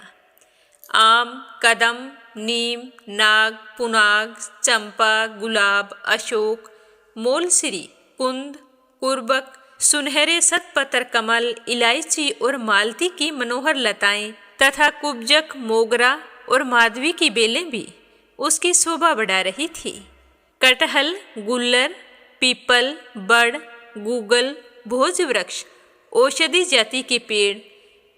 आम, कदम, नीम, नाग, पुनाग, चंपा, गुलाब, अशोक, मोलसिरी, कुंद, कुर्बक, सुनहरे सतपत्र कमल, इलायची और मालती की मनोहर लताएं तथा कुब्जक, मोगरा और माधवी की बेलें भी उसकी शोभा बढ़ा रही थी। कटहल, गुल्लर, पीपल, बड़, गूगल, भोज वृक्ष, औषधि जाति के पेड़,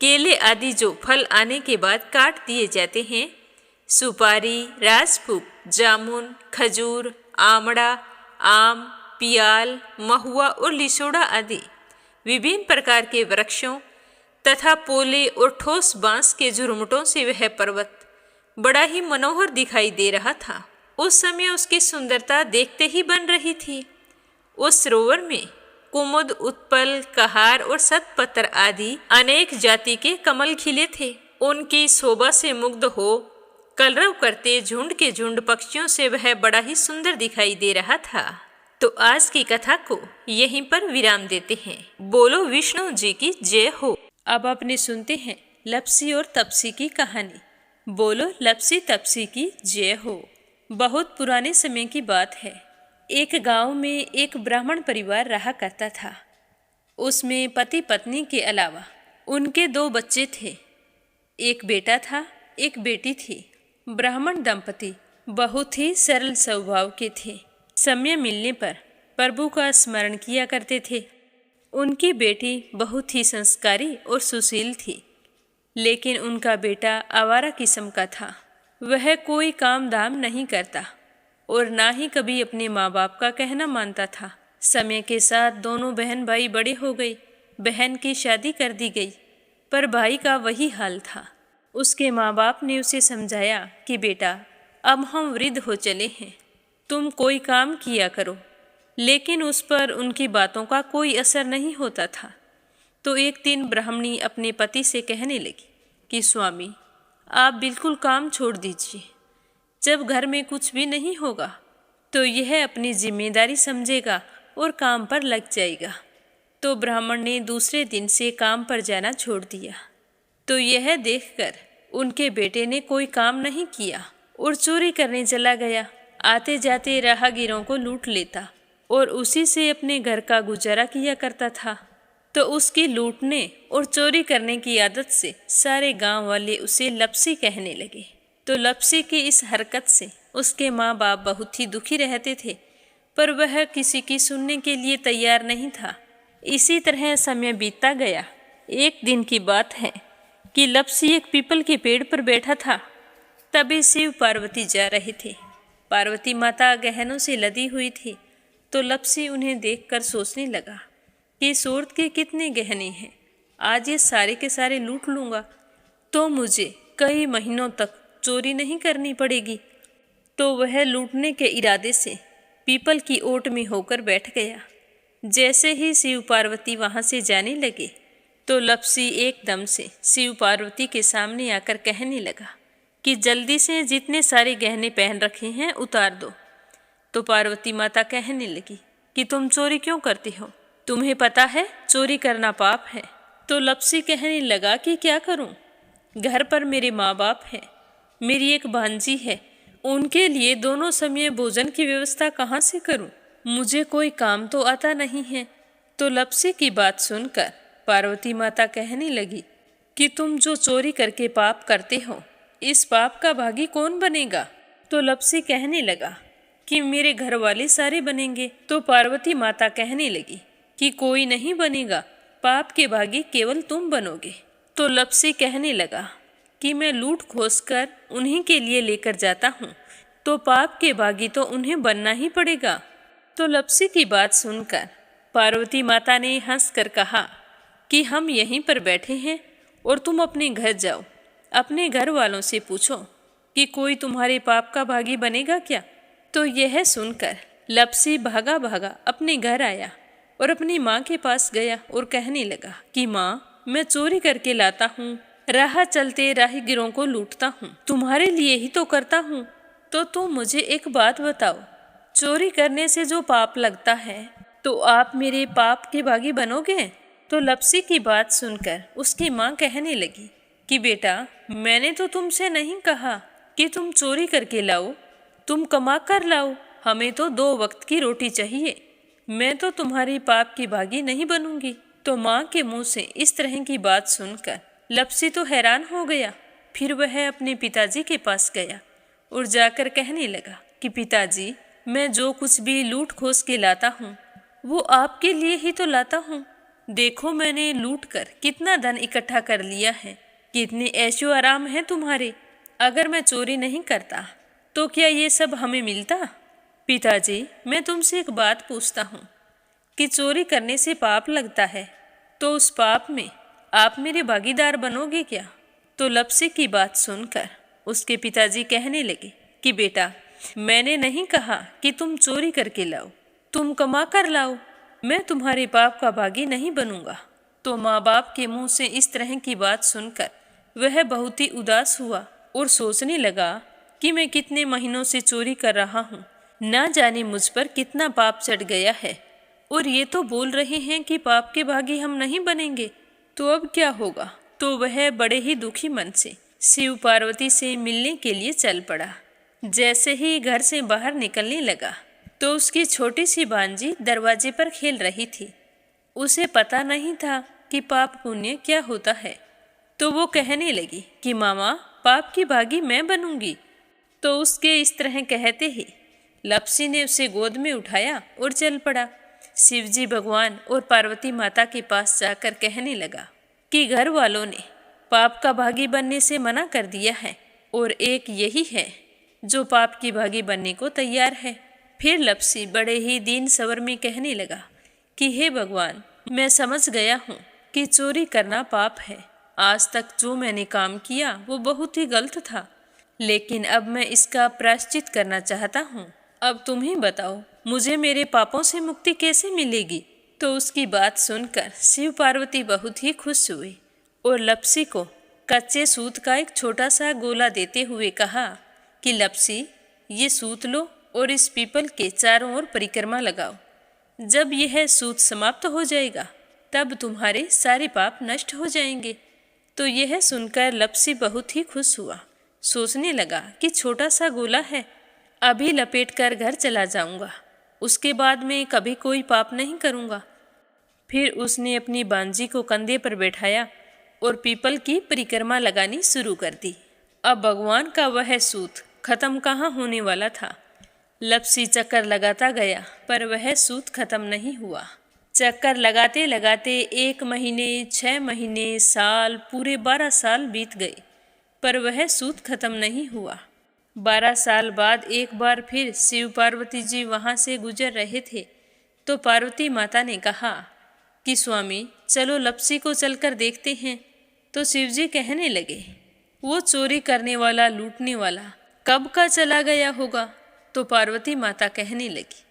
केले आदि जो फल आने के बाद काट दिए जाते हैं, सुपारी, राजपूत, जामुन, खजूर, आमड़ा, आम, पियाल, महुआ और लिसोड़ा आदि विभिन्न प्रकार के वृक्षों तथा पोले और ठोस बांस के झुरमुटों से वह पर्वत बड़ा ही मनोहर दिखाई दे रहा था। उस समय उसकी सुंदरता देखते ही बन रही थी। उस सरोवर में कुमुद, उत्पल, कहार और सतपत्र आदि अनेक जाति के कमल खिले थे। उनकी शोभा से मुग्ध हो कलरव करते झुंड के झुंड पक्षियों से वह बड़ा ही सुंदर दिखाई दे रहा था। तो आज की कथा को यहीं पर विराम देते हैं। बोलो विष्णु जी की जय हो। अब अपने सुनते हैं लपसी और तपसी की कहानी। बोलो लपसी तपसी की जय हो। बहुत पुराने समय की बात है। एक गांव में एक ब्राह्मण परिवार रहा करता था। उसमें पति पत्नी के अलावा उनके 2 बच्चे थे। एक बेटा था, एक बेटी थी। ब्राह्मण दंपति बहुत ही सरल स्वभाव के थे। समय मिलने पर प्रभु का स्मरण किया करते थे। उनकी बेटी बहुत ही संस्कारी और सुशील थी, लेकिन उनका बेटा आवारा किस्म का था। वह कोई काम धाम नहीं करता और ना ही कभी अपने माँ बाप का कहना मानता था। समय के साथ दोनों बहन भाई बड़े हो गए। बहन की शादी कर दी गई, पर भाई का वही हाल था। उसके माँ बाप ने उसे समझाया कि बेटा, अब हम वृद्ध हो चले हैं, तुम कोई काम किया करो। लेकिन उस पर उनकी बातों का कोई असर नहीं होता था। तो एक दिन ब्राह्मणी अपने पति से कहने लगी कि स्वामी, आप बिल्कुल काम छोड़ दीजिए। जब घर में कुछ भी नहीं होगा तो यह अपनी जिम्मेदारी समझेगा और काम पर लग जाएगा। तो ब्राह्मण ने दूसरे दिन से काम पर जाना छोड़ दिया। तो यह देखकर उनके बेटे ने कोई काम नहीं किया और चोरी करने चला गया। आते जाते राहगीरों को लूट लेता और उसी से अपने घर का गुजारा किया करता था। तो उसकी लूटने और चोरी करने की आदत से सारे गांव वाले उसे लपसी कहने लगे। तो लपसी की इस हरकत से उसके माँ बाप बहुत ही दुखी रहते थे, पर वह किसी की सुनने के लिए तैयार नहीं था। इसी तरह समय बीतता गया। एक दिन की बात है कि लपसी एक पीपल के पेड़ पर बैठा था। तभी शिव पार्वती जा रहे थे। पार्वती माता गहनों से लदी हुई थी। तो लपसी उन्हें देखकर सोचने लगा कि सूरत के कितने गहने हैं, आज ये सारे के सारे लूट लूँगा तो मुझे कई महीनों तक चोरी नहीं करनी पड़ेगी। तो वह लूटने के इरादे से पीपल की ओट में होकर बैठ गया। जैसे ही शिव पार्वती वहाँ से जाने लगे तो लपसी एकदम से शिव पार्वती के सामने आकर कहने लगा कि जल्दी से जितने सारे गहने पहन रखे हैं उतार दो। तो पार्वती माता कहने लगी कि तुम चोरी क्यों करती हो, तुम्हें पता है चोरी करना पाप है। तो लपसी कहने लगा कि क्या करूं, घर पर मेरे माँ बाप हैं, मेरी एक भांजी है, उनके लिए दोनों समय भोजन की व्यवस्था कहाँ से करूं, मुझे कोई काम तो आता नहीं है। तो लपसी की बात सुनकर पार्वती माता कहने लगी कि तुम जो चोरी करके पाप करते हो, इस पाप का भागी कौन बनेगा। तो लपसी कहने लगा कि मेरे घर वाले सारे बनेंगे। तो पार्वती माता कहने लगी कि कोई नहीं बनेगा, पाप के भागी केवल तुम बनोगे। तो लपसी कहने लगा कि मैं लूट खोस कर उन्हीं के लिए लेकर जाता हूँ, तो पाप के बागी तो उन्हें बनना ही पड़ेगा। तो लप्सी की बात सुनकर पार्वती माता ने हंसकर कहा कि हम यहीं पर बैठे हैं और तुम अपने घर जाओ। अपने घर वालों से पूछो कि कोई तुम्हारे पाप का भागी बनेगा क्या। तो यह सुनकर लप्सी भागा भागा अपने घर आया और अपनी माँ के पास गया और कहने लगा कि माँ, मैं चोरी करके लाता हूँ, राह चलते राहगीरों को लूटता हूँ, तुम्हारे लिए ही तो करता हूँ। तो तुम मुझे एक बात बताओ, चोरी करने से जो पाप लगता है, तो आप मेरे पाप के भागी बनोगे? तो लप्सी की बात सुनकर उसकी माँ कहने लगी कि बेटा, मैंने तो तुमसे नहीं कहा कि तुम चोरी करके लाओ, तुम कमा कर लाओ, हमें तो 2 वक्त की रोटी चाहिए, मैं तो तुम्हारी पाप की भागी नहीं बनूंगी। तो माँ के मुंह से इस तरह की बात सुनकर लप्सी तो हैरान हो गया। फिर वह अपने पिताजी के पास गया और जाकर कहने लगा कि पिताजी, मैं जो कुछ भी लूट खोस के लाता हूँ वो आपके लिए ही तो लाता हूँ। देखो, मैंने लूट कर कितना धन इकट्ठा कर लिया है, कितने ऐशो आराम है तुम्हारे। अगर मैं चोरी नहीं करता तो क्या ये सब हमें मिलता? पिताजी, मैं तुमसे एक बात पूछता हूँ कि चोरी करने से पाप लगता है, तो उस पाप में आप मेरे भागीदार बनोगे क्या? तो लप्सी की बात सुनकर उसके पिताजी कहने लगे कि बेटा, मैंने नहीं कहा कि तुम चोरी करके लाओ, तुम कमा कर लाओ, मैं तुम्हारे पाप का भागी नहीं बनूंगा। तो माँ बाप के मुंह से इस तरह की बात सुनकर वह बहुत ही उदास हुआ और सोचने लगा कि मैं कितने महीनों से चोरी कर रहा हूँ, ना जाने मुझ पर कितना पाप चढ़ गया है, और ये तो बोल रहे हैं कि पाप के भागी हम नहीं बनेंगे, तो अब क्या होगा। तो वह बड़े ही दुखी मन से शिव पार्वती से मिलने के लिए चल पड़ा। जैसे ही घर से बाहर निकलने लगा तो उसकी छोटी सी भांजी दरवाजे पर खेल रही थी। उसे पता नहीं था कि पाप पुण्य क्या होता है, तो वो कहने लगी कि मामा, पाप की भागी मैं बनूंगी। तो उसके इस तरह कहते ही लप्सी ने उसे गोद में उठाया और चल पड़ा। शिवजी भगवान और पार्वती माता के पास जाकर कहने लगा कि घर वालों ने पाप का भागी बनने से मना कर दिया है और एक यही है जो पाप की भागी बनने को तैयार है। फिर लप्सी बड़े ही दीन स्वर में कहने लगा कि हे भगवान, मैं समझ गया हूँ कि चोरी करना पाप है। आज तक जो मैंने काम किया वो बहुत ही गलत था, लेकिन अब मैं इसका प्रायश्चित करना चाहता हूँ। अब तुम ही बताओ, मुझे मेरे पापों से मुक्ति कैसे मिलेगी? तो उसकी बात सुनकर शिव पार्वती बहुत ही खुश हुए और लप्सी को कच्चे सूत का एक छोटा सा गोला देते हुए कहा कि लप्सी, ये सूत लो और इस पीपल के चारों ओर परिक्रमा लगाओ। जब यह सूत समाप्त हो जाएगा तब तुम्हारे सारे पाप नष्ट हो जाएंगे। तो यह सुनकर लप्सी बहुत ही खुश हुआ। सोचने लगा कि छोटा सा गोला है, अभी लपेट कर घर चला जाऊंगा, उसके बाद में कभी कोई पाप नहीं करूंगा। फिर उसने अपनी बांजी को कंधे पर बैठाया और पीपल की परिक्रमा लगानी शुरू कर दी। अब भगवान का वह सूत खत्म कहाँ होने वाला था। लप्सी चक्कर लगाता गया पर वह सूत खत्म नहीं हुआ। चक्कर लगाते लगाते 1 महीने, 6 महीने, साल, पूरे 12 साल बीत गए, पर वह सूत खत्म नहीं हुआ। 12 साल बाद एक बार फिर शिव पार्वती जी वहाँ से गुजर रहे थे, तो पार्वती माता ने कहा कि स्वामी, चलो लप्सी को चलकर देखते हैं। तो शिवजी कहने लगे, वो चोरी करने वाला, लूटने वाला कब का चला गया होगा। तो पार्वती माता कहने लगी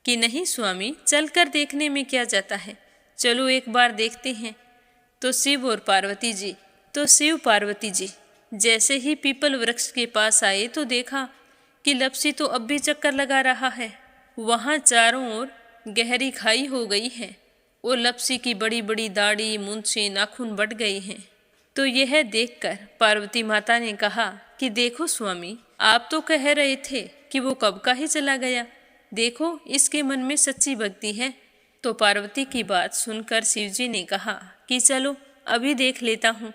कि नहीं स्वामी, चलकर देखने में क्या जाता है, चलो एक बार देखते हैं। तो शिव पार्वती जी जैसे ही पीपल वृक्ष के पास आए तो देखा कि लप्सी तो अब भी चक्कर लगा रहा है। वहाँ चारों ओर गहरी खाई हो गई है और लप्सी की बड़ी बड़ी दाढ़ी, मूंछें, नाखून बढ़ गए हैं। तो यह देखकर पार्वती माता ने कहा कि देखो स्वामी, आप तो कह रहे थे कि वो कब का ही चला गया, देखो इसके मन में सच्ची भक्ति है। तो पार्वती की बात सुनकर शिवजी ने कहा कि चलो अभी देख लेता हूँ।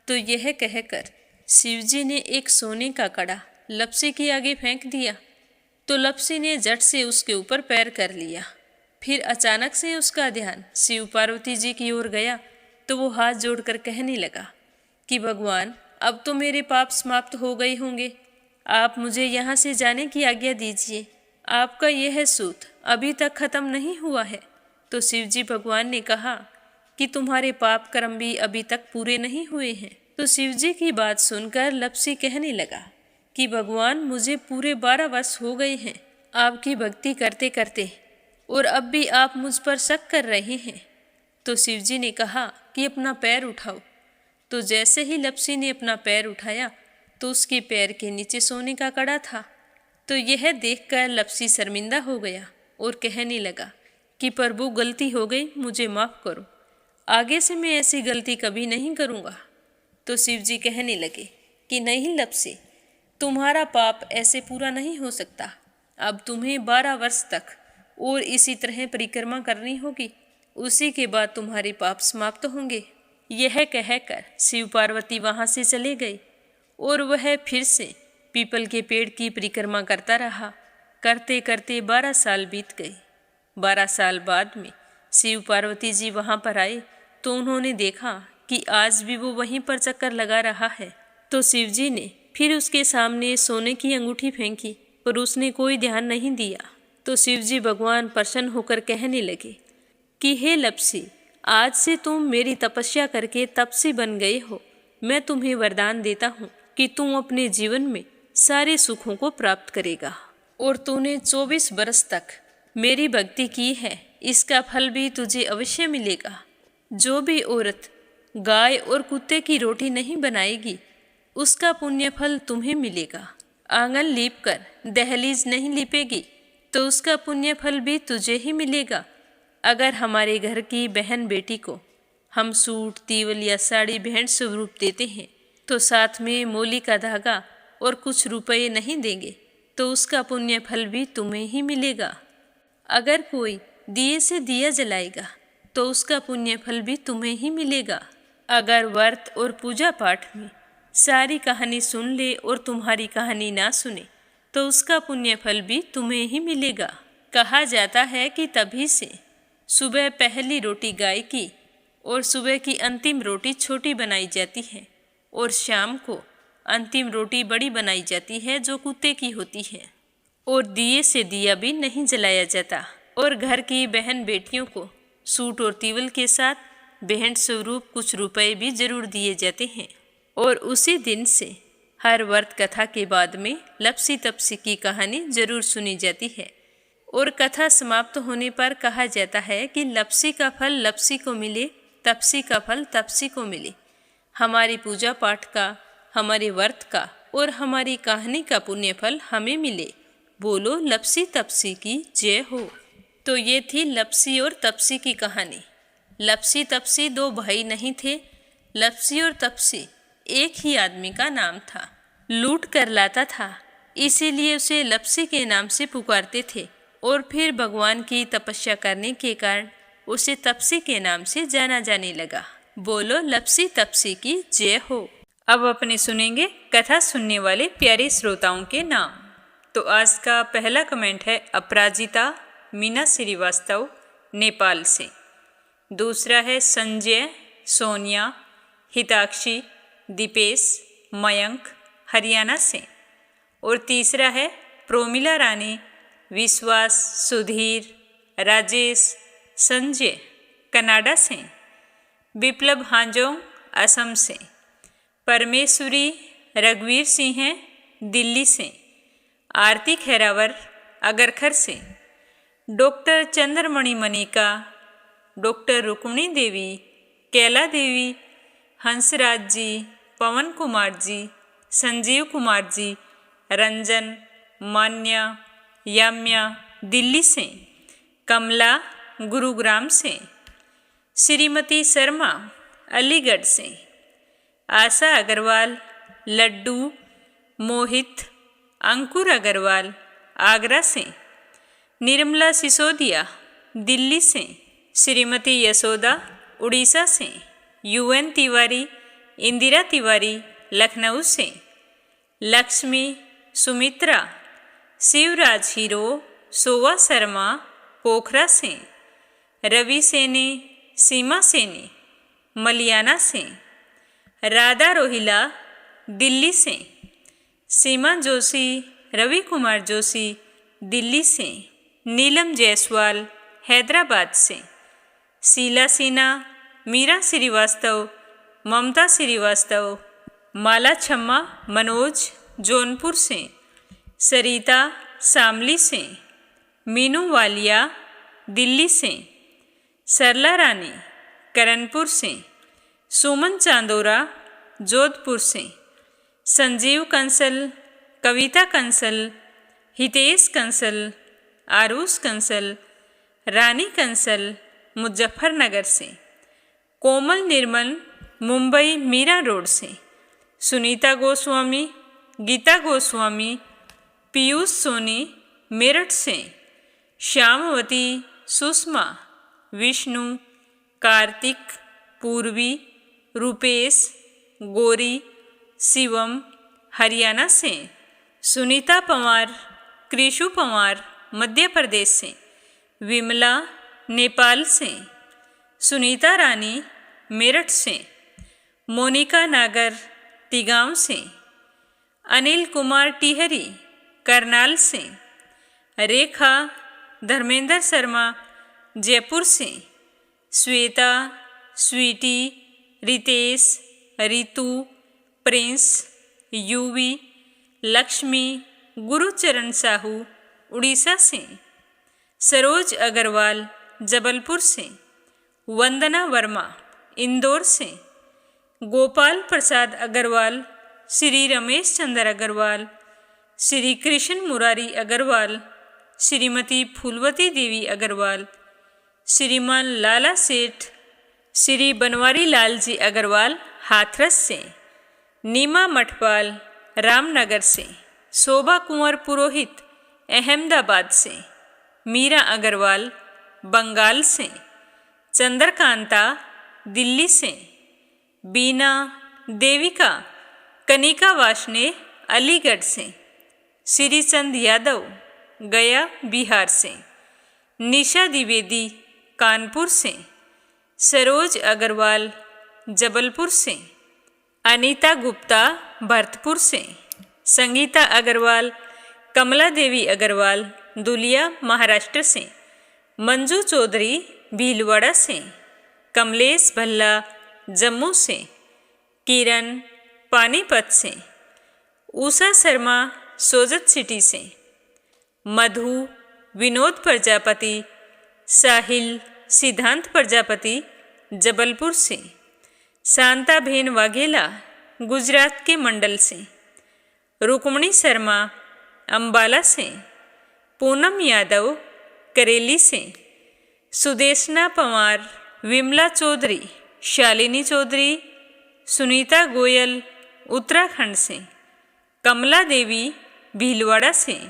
तो यह कहकर शिवजी ने एक सोने का कड़ा लप्सी के आगे फेंक दिया। तो लप्सी ने झट से उसके ऊपर पैर कर लिया। फिर अचानक से उसका ध्यान शिव पार्वती जी की ओर गया तो वो हाथ जोड़कर कहने लगा कि भगवान, अब तो मेरे पाप समाप्त हो गए होंगे। आप मुझे यहाँ से जाने की आज्ञा दीजिए। आपका यह सूत अभी तक खत्म नहीं हुआ है। तो शिवजी भगवान ने कहा कि तुम्हारे पाप कर्म भी अभी तक पूरे नहीं हुए हैं। तो शिवजी की बात सुनकर लप्सी कहने लगा कि भगवान, मुझे पूरे 12 वर्ष हो गए हैं आपकी भक्ति करते करते, और अब भी आप मुझ पर शक कर रहे हैं। तो शिवजी ने कहा कि अपना पैर उठाओ। तो जैसे ही लप्सी ने अपना पैर उठाया तो उसके पैर के नीचे सोने का कड़ा था। तो यह देखकर लप्सी शर्मिंदा हो गया और कहने लगा कि प्रभु, गलती हो गई, मुझे माफ़ करो, आगे से मैं ऐसी गलती कभी नहीं करूँगा। तो शिवजी कहने लगे कि नहीं लप्सी, तुम्हारा पाप ऐसे पूरा नहीं हो सकता। अब तुम्हें 12 वर्ष तक और इसी तरह परिक्रमा करनी होगी, उसी के बाद तुम्हारे पाप समाप्त होंगे। यह कहकर शिव पार्वती वहाँ से चले गए और वह फिर से पीपल के पेड़ की परिक्रमा करता रहा। करते करते 12 साल बीत गए। 12 साल बाद में शिव पार्वती जी वहाँ पर आए तो उन्होंने देखा कि आज भी वो वहीं पर चक्कर लगा रहा है। तो शिवजी ने फिर उसके सामने सोने की अंगूठी फेंकी, पर उसने कोई ध्यान नहीं दिया। तो शिवजी भगवान प्रसन्न होकर कहने लगे कि हे लप्सी, आज से तुम मेरी तपस्या करके तपसी बन गए हो। मैं तुम्हें वरदान देता हूँ कि तुम अपने जीवन में सारे सुखों को प्राप्त करेगा। और तूने 24 बरस तक मेरी भक्ति की है, इसका फल भी तुझे अवश्य मिलेगा। जो भी औरत गाय और कुत्ते की रोटी नहीं बनाएगी, उसका पुण्य फल तुम्हें मिलेगा। आंगन लीप कर दहलीज नहीं लीपेगी, तो उसका पुण्य फल भी तुझे ही मिलेगा। अगर हमारे घर की बहन बेटी को हम सूट, तीवल या साड़ी भेंट स्वरूप देते हैं, तो साथ में मोली का धागा और कुछ रुपये नहीं देंगे, तो उसका पुण्य फल भी तुम्हें ही मिलेगा। अगर कोई दिए से दिया जलाएगा, तो उसका पुण्य फल भी तुम्हें ही मिलेगा। अगर व्रत और पूजा पाठ में सारी कहानी सुन ले और तुम्हारी कहानी ना सुने, तो उसका पुण्य फल भी तुम्हें ही मिलेगा। कहा जाता है कि तभी से सुबह पहली रोटी गाय की और सुबह की अंतिम रोटी छोटी बनाई जाती है, और शाम को अंतिम रोटी बड़ी बनाई जाती है जो कुत्ते की होती है। और दिए से दिया भी नहीं जलाया जाता। और घर की बहन बेटियों को सूट और तीवल के साथ भेंट स्वरूप कुछ रुपए भी जरूर दिए जाते हैं। और उसी दिन से हर व्रत कथा के बाद में लप्सी तपसी की कहानी जरूर सुनी जाती है। और कथा समाप्त होने पर कहा जाता है कि लप्सी का फल लप्सी को मिले, तपसी का फल तपसी को मिले। हमारी पूजा पाठ का, हमारे व्रत का और हमारी कहानी का पुण्य फल हमें मिले। बोलो लप्सी तपसी की जय हो। तो ये थी लप्सी और तपसी की कहानी। लप्सी तपसी 2 भाई नहीं थे। लप्सी और तपसी एक ही आदमी का नाम था। लूट कर लाता था, इसीलिए उसे लप्सी के नाम से पुकारते थे। और फिर भगवान की तपस्या करने के कारण उसे तपसी के नाम से जाना जाने लगा। बोलो लप्सी तपसी की जय हो। अब अपने सुनेंगे कथा सुनने वाले प्यारे श्रोताओं के नाम। तो आज का पहला कमेंट है अपराजिता मीना श्रीवास्तव, नेपाल से। दूसरा है संजय, सोनिया, हिताक्षी, दीपेश, मयंक, हरियाणा से। और तीसरा है प्रोमिला रानी, विश्वास, सुधीर, राजेश, संजय, कनाडा से। विप्लव हांजोंग, असम से। परमेश्वरी रघुवीर सिंह हैं, दिल्ली से। आरती खैरावर, अगरखर से। डॉक्टर चंद्रमणि मनिका, डॉक्टर रुक्मिणी देवी, कैला देवी, हंसराज जी, पवन कुमार जी, संजीव कुमार जी, रंजन, मान्या, याम्या, दिल्ली से। कमला, गुरुग्राम से। श्रीमती शर्मा, अलीगढ़ से। आशा अग्रवाल, लड्डू, मोहित, अंकुर अग्रवाल, आगरा से। निर्मला सिसोदिया, दिल्ली से। श्रीमती यशोदा, उड़ीसा से। यूएन तिवारी, इंदिरा तिवारी, लखनऊ से। लक्ष्मी, सुमित्रा, शिवराज हीरो, सोवा शर्मा, पोखरा से। रवि सेनी, सीमा सेनी, मलियाना से। राधा रोहिला, दिल्ली से। सीमा जोशी, रवि कुमार जोशी, दिल्ली से। नीलम जायसवाल, हैदराबाद से। शीला सिन्हा, मीरा श्रीवास्तव, ममता श्रीवास्तव, माला छम्मा मनोज, जौनपुर से। सरिता, शामली से। मीनू वालिया, दिल्ली से। सरला रानी, करणपुर से। सुमन चांदोरा, जोधपुर से। संजीव कंसल, कविता कंसल, हितेश कंसल, आरुष कंसल, रानी कंसल, मुजफ्फरनगर से। कोमल निर्मल, मुंबई मीरा रोड से। सुनीता गोस्वामी, गीता गोस्वामी, पीयूष सोनी, मेरठ से। श्यामवती, सुषमा, विष्णु, कार्तिक, पूर्वी, रूपेश, गौरी, शिवम, हरियाणा से। सुनीता पंवार, कृषु पंवार, मध्य प्रदेश से। विमला, नेपाल से। सुनीता रानी, मेरठ से। मोनिका नागर, तिगांव से। अनिल कुमार टिहरी, करनाल से। रेखा, धर्मेंद्र शर्मा, जयपुर से। श्वेता, स्वीटी, रितेश, रितु, प्रिंस, यूवी, लक्ष्मी, गुरुचरण साहू, उड़ीसा से। सरोज अग्रवाल, जबलपुर से। वंदना वर्मा, इंदौर से। गोपाल प्रसाद अग्रवाल, श्री रमेश चंद्र अग्रवाल, श्री कृष्ण मुरारी अग्रवाल, श्रीमती फूलवती देवी अग्रवाल, श्रीमान लाला सेठ, श्री बनवारी लाल जी अग्रवाल, हाथरस से। नीमा मठपाल, रामनगर से। शोभा कुंवर पुरोहित, अहमदाबाद से। मीरा अग्रवाल, बंगाल से। चंद्रकांता, दिल्ली से। बीना, देविका, कनिका वाशने, अलीगढ़ से। श्रीचंद यादव, गया बिहार से। निशा द्विवेदी, कानपुर से। सरोज अग्रवाल, जबलपुर से। अनीता गुप्ता, भरतपुर से। संगीता अग्रवाल, कमला देवी अग्रवाल, दुलिया, महाराष्ट्र से। मंजू चौधरी, भीलवाड़ा से। कमलेश भल्ला, जम्मू से। किरण, पानीपत से। उषा शर्मा, सोजत सिटी से। मधु, विनोद प्रजापति, साहिल, सिद्धांत प्रजापति, जबलपुर से। शांताबेन वाघेला, गुजरात के मंडल से। रुक्मणी शर्मा, अंबाला से। पूनम यादव, करेली से। सुदेशना पंवार, विमला चौधरी, शालिनी चौधरी, सुनीता गोयल, उत्तराखंड से। कमला देवी, भीलवाड़ा से।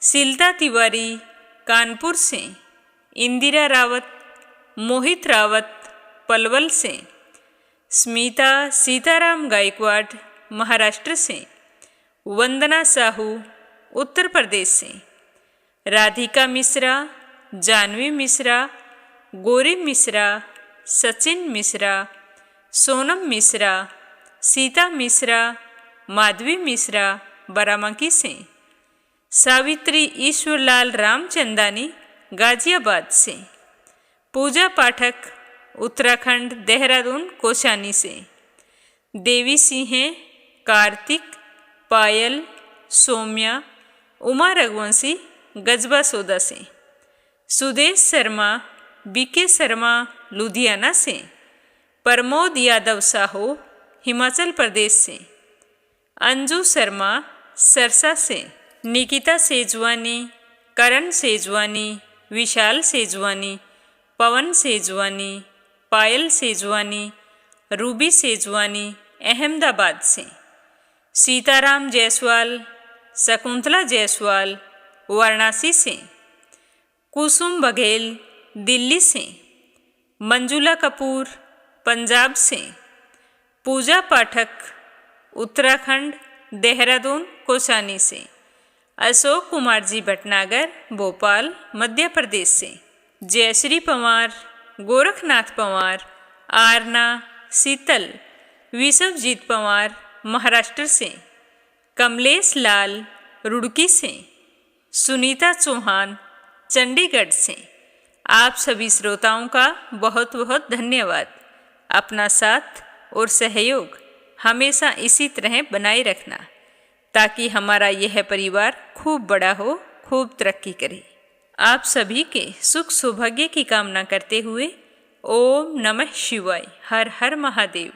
शीलता तिवारी, कानपुर से। इंदिरा रावत, मोहित रावत, पलवल से। स्मिता सीताराम गायकवाड़, महाराष्ट्र से। वंदना साहू, उत्तर प्रदेश से। राधिका मिश्रा, जानवी मिश्रा, गौरी मिश्रा, सचिन मिश्रा, सोनम मिश्रा, सीता मिश्रा, माधवी मिश्रा, बाराबंकी से। सावित्री ईश्वरलाल रामचंदानी, गाजियाबाद से। पूजा पाठक, उत्तराखंड, देहरादून, कोशानी से। देवी सिंह, कार्तिक, पायल, सौम्या, उमा रघुवंशी, गजबा सौदा से। सुदेश शर्मा, बीके शर्मा, लुधियाना से। प्रमोद यादव साहू, हिमाचल प्रदेश से। अंजू शर्मा, सरसा से। निकिता सेजवानी, करण सेजवानी, विशाल सेजवानी, पवन सेजवानी, पायल सेजवानी, रूबी सेजवानी, अहमदाबाद से। सीताराम जायसवाल, शकुंतला जायसवाल, वाराणसी से। कुसुम बघेल, दिल्ली से। मंजुला कपूर, पंजाब से। पूजा पाठक, उत्तराखंड, देहरादून, कोसानी से। अशोक कुमार जी भटनागर, भोपाल, मध्य प्रदेश से। जयश्री पंवार, गोरखनाथ पंवार, आरना, शीतल, विश्वजीत पंवार, महाराष्ट्र से, कमलेश लाल रुड़की से, सुनीता चौहान चंडीगढ़ से। आप सभी श्रोताओं का बहुत बहुत धन्यवाद। अपना साथ और सहयोग हमेशा इसी तरह बनाए रखना ताकि हमारा यह परिवार खूब बड़ा हो, खूब तरक्की करे। आप सभी के सुख सौभाग्य की कामना करते हुए ओम नमः शिवाय, हर हर महादेव।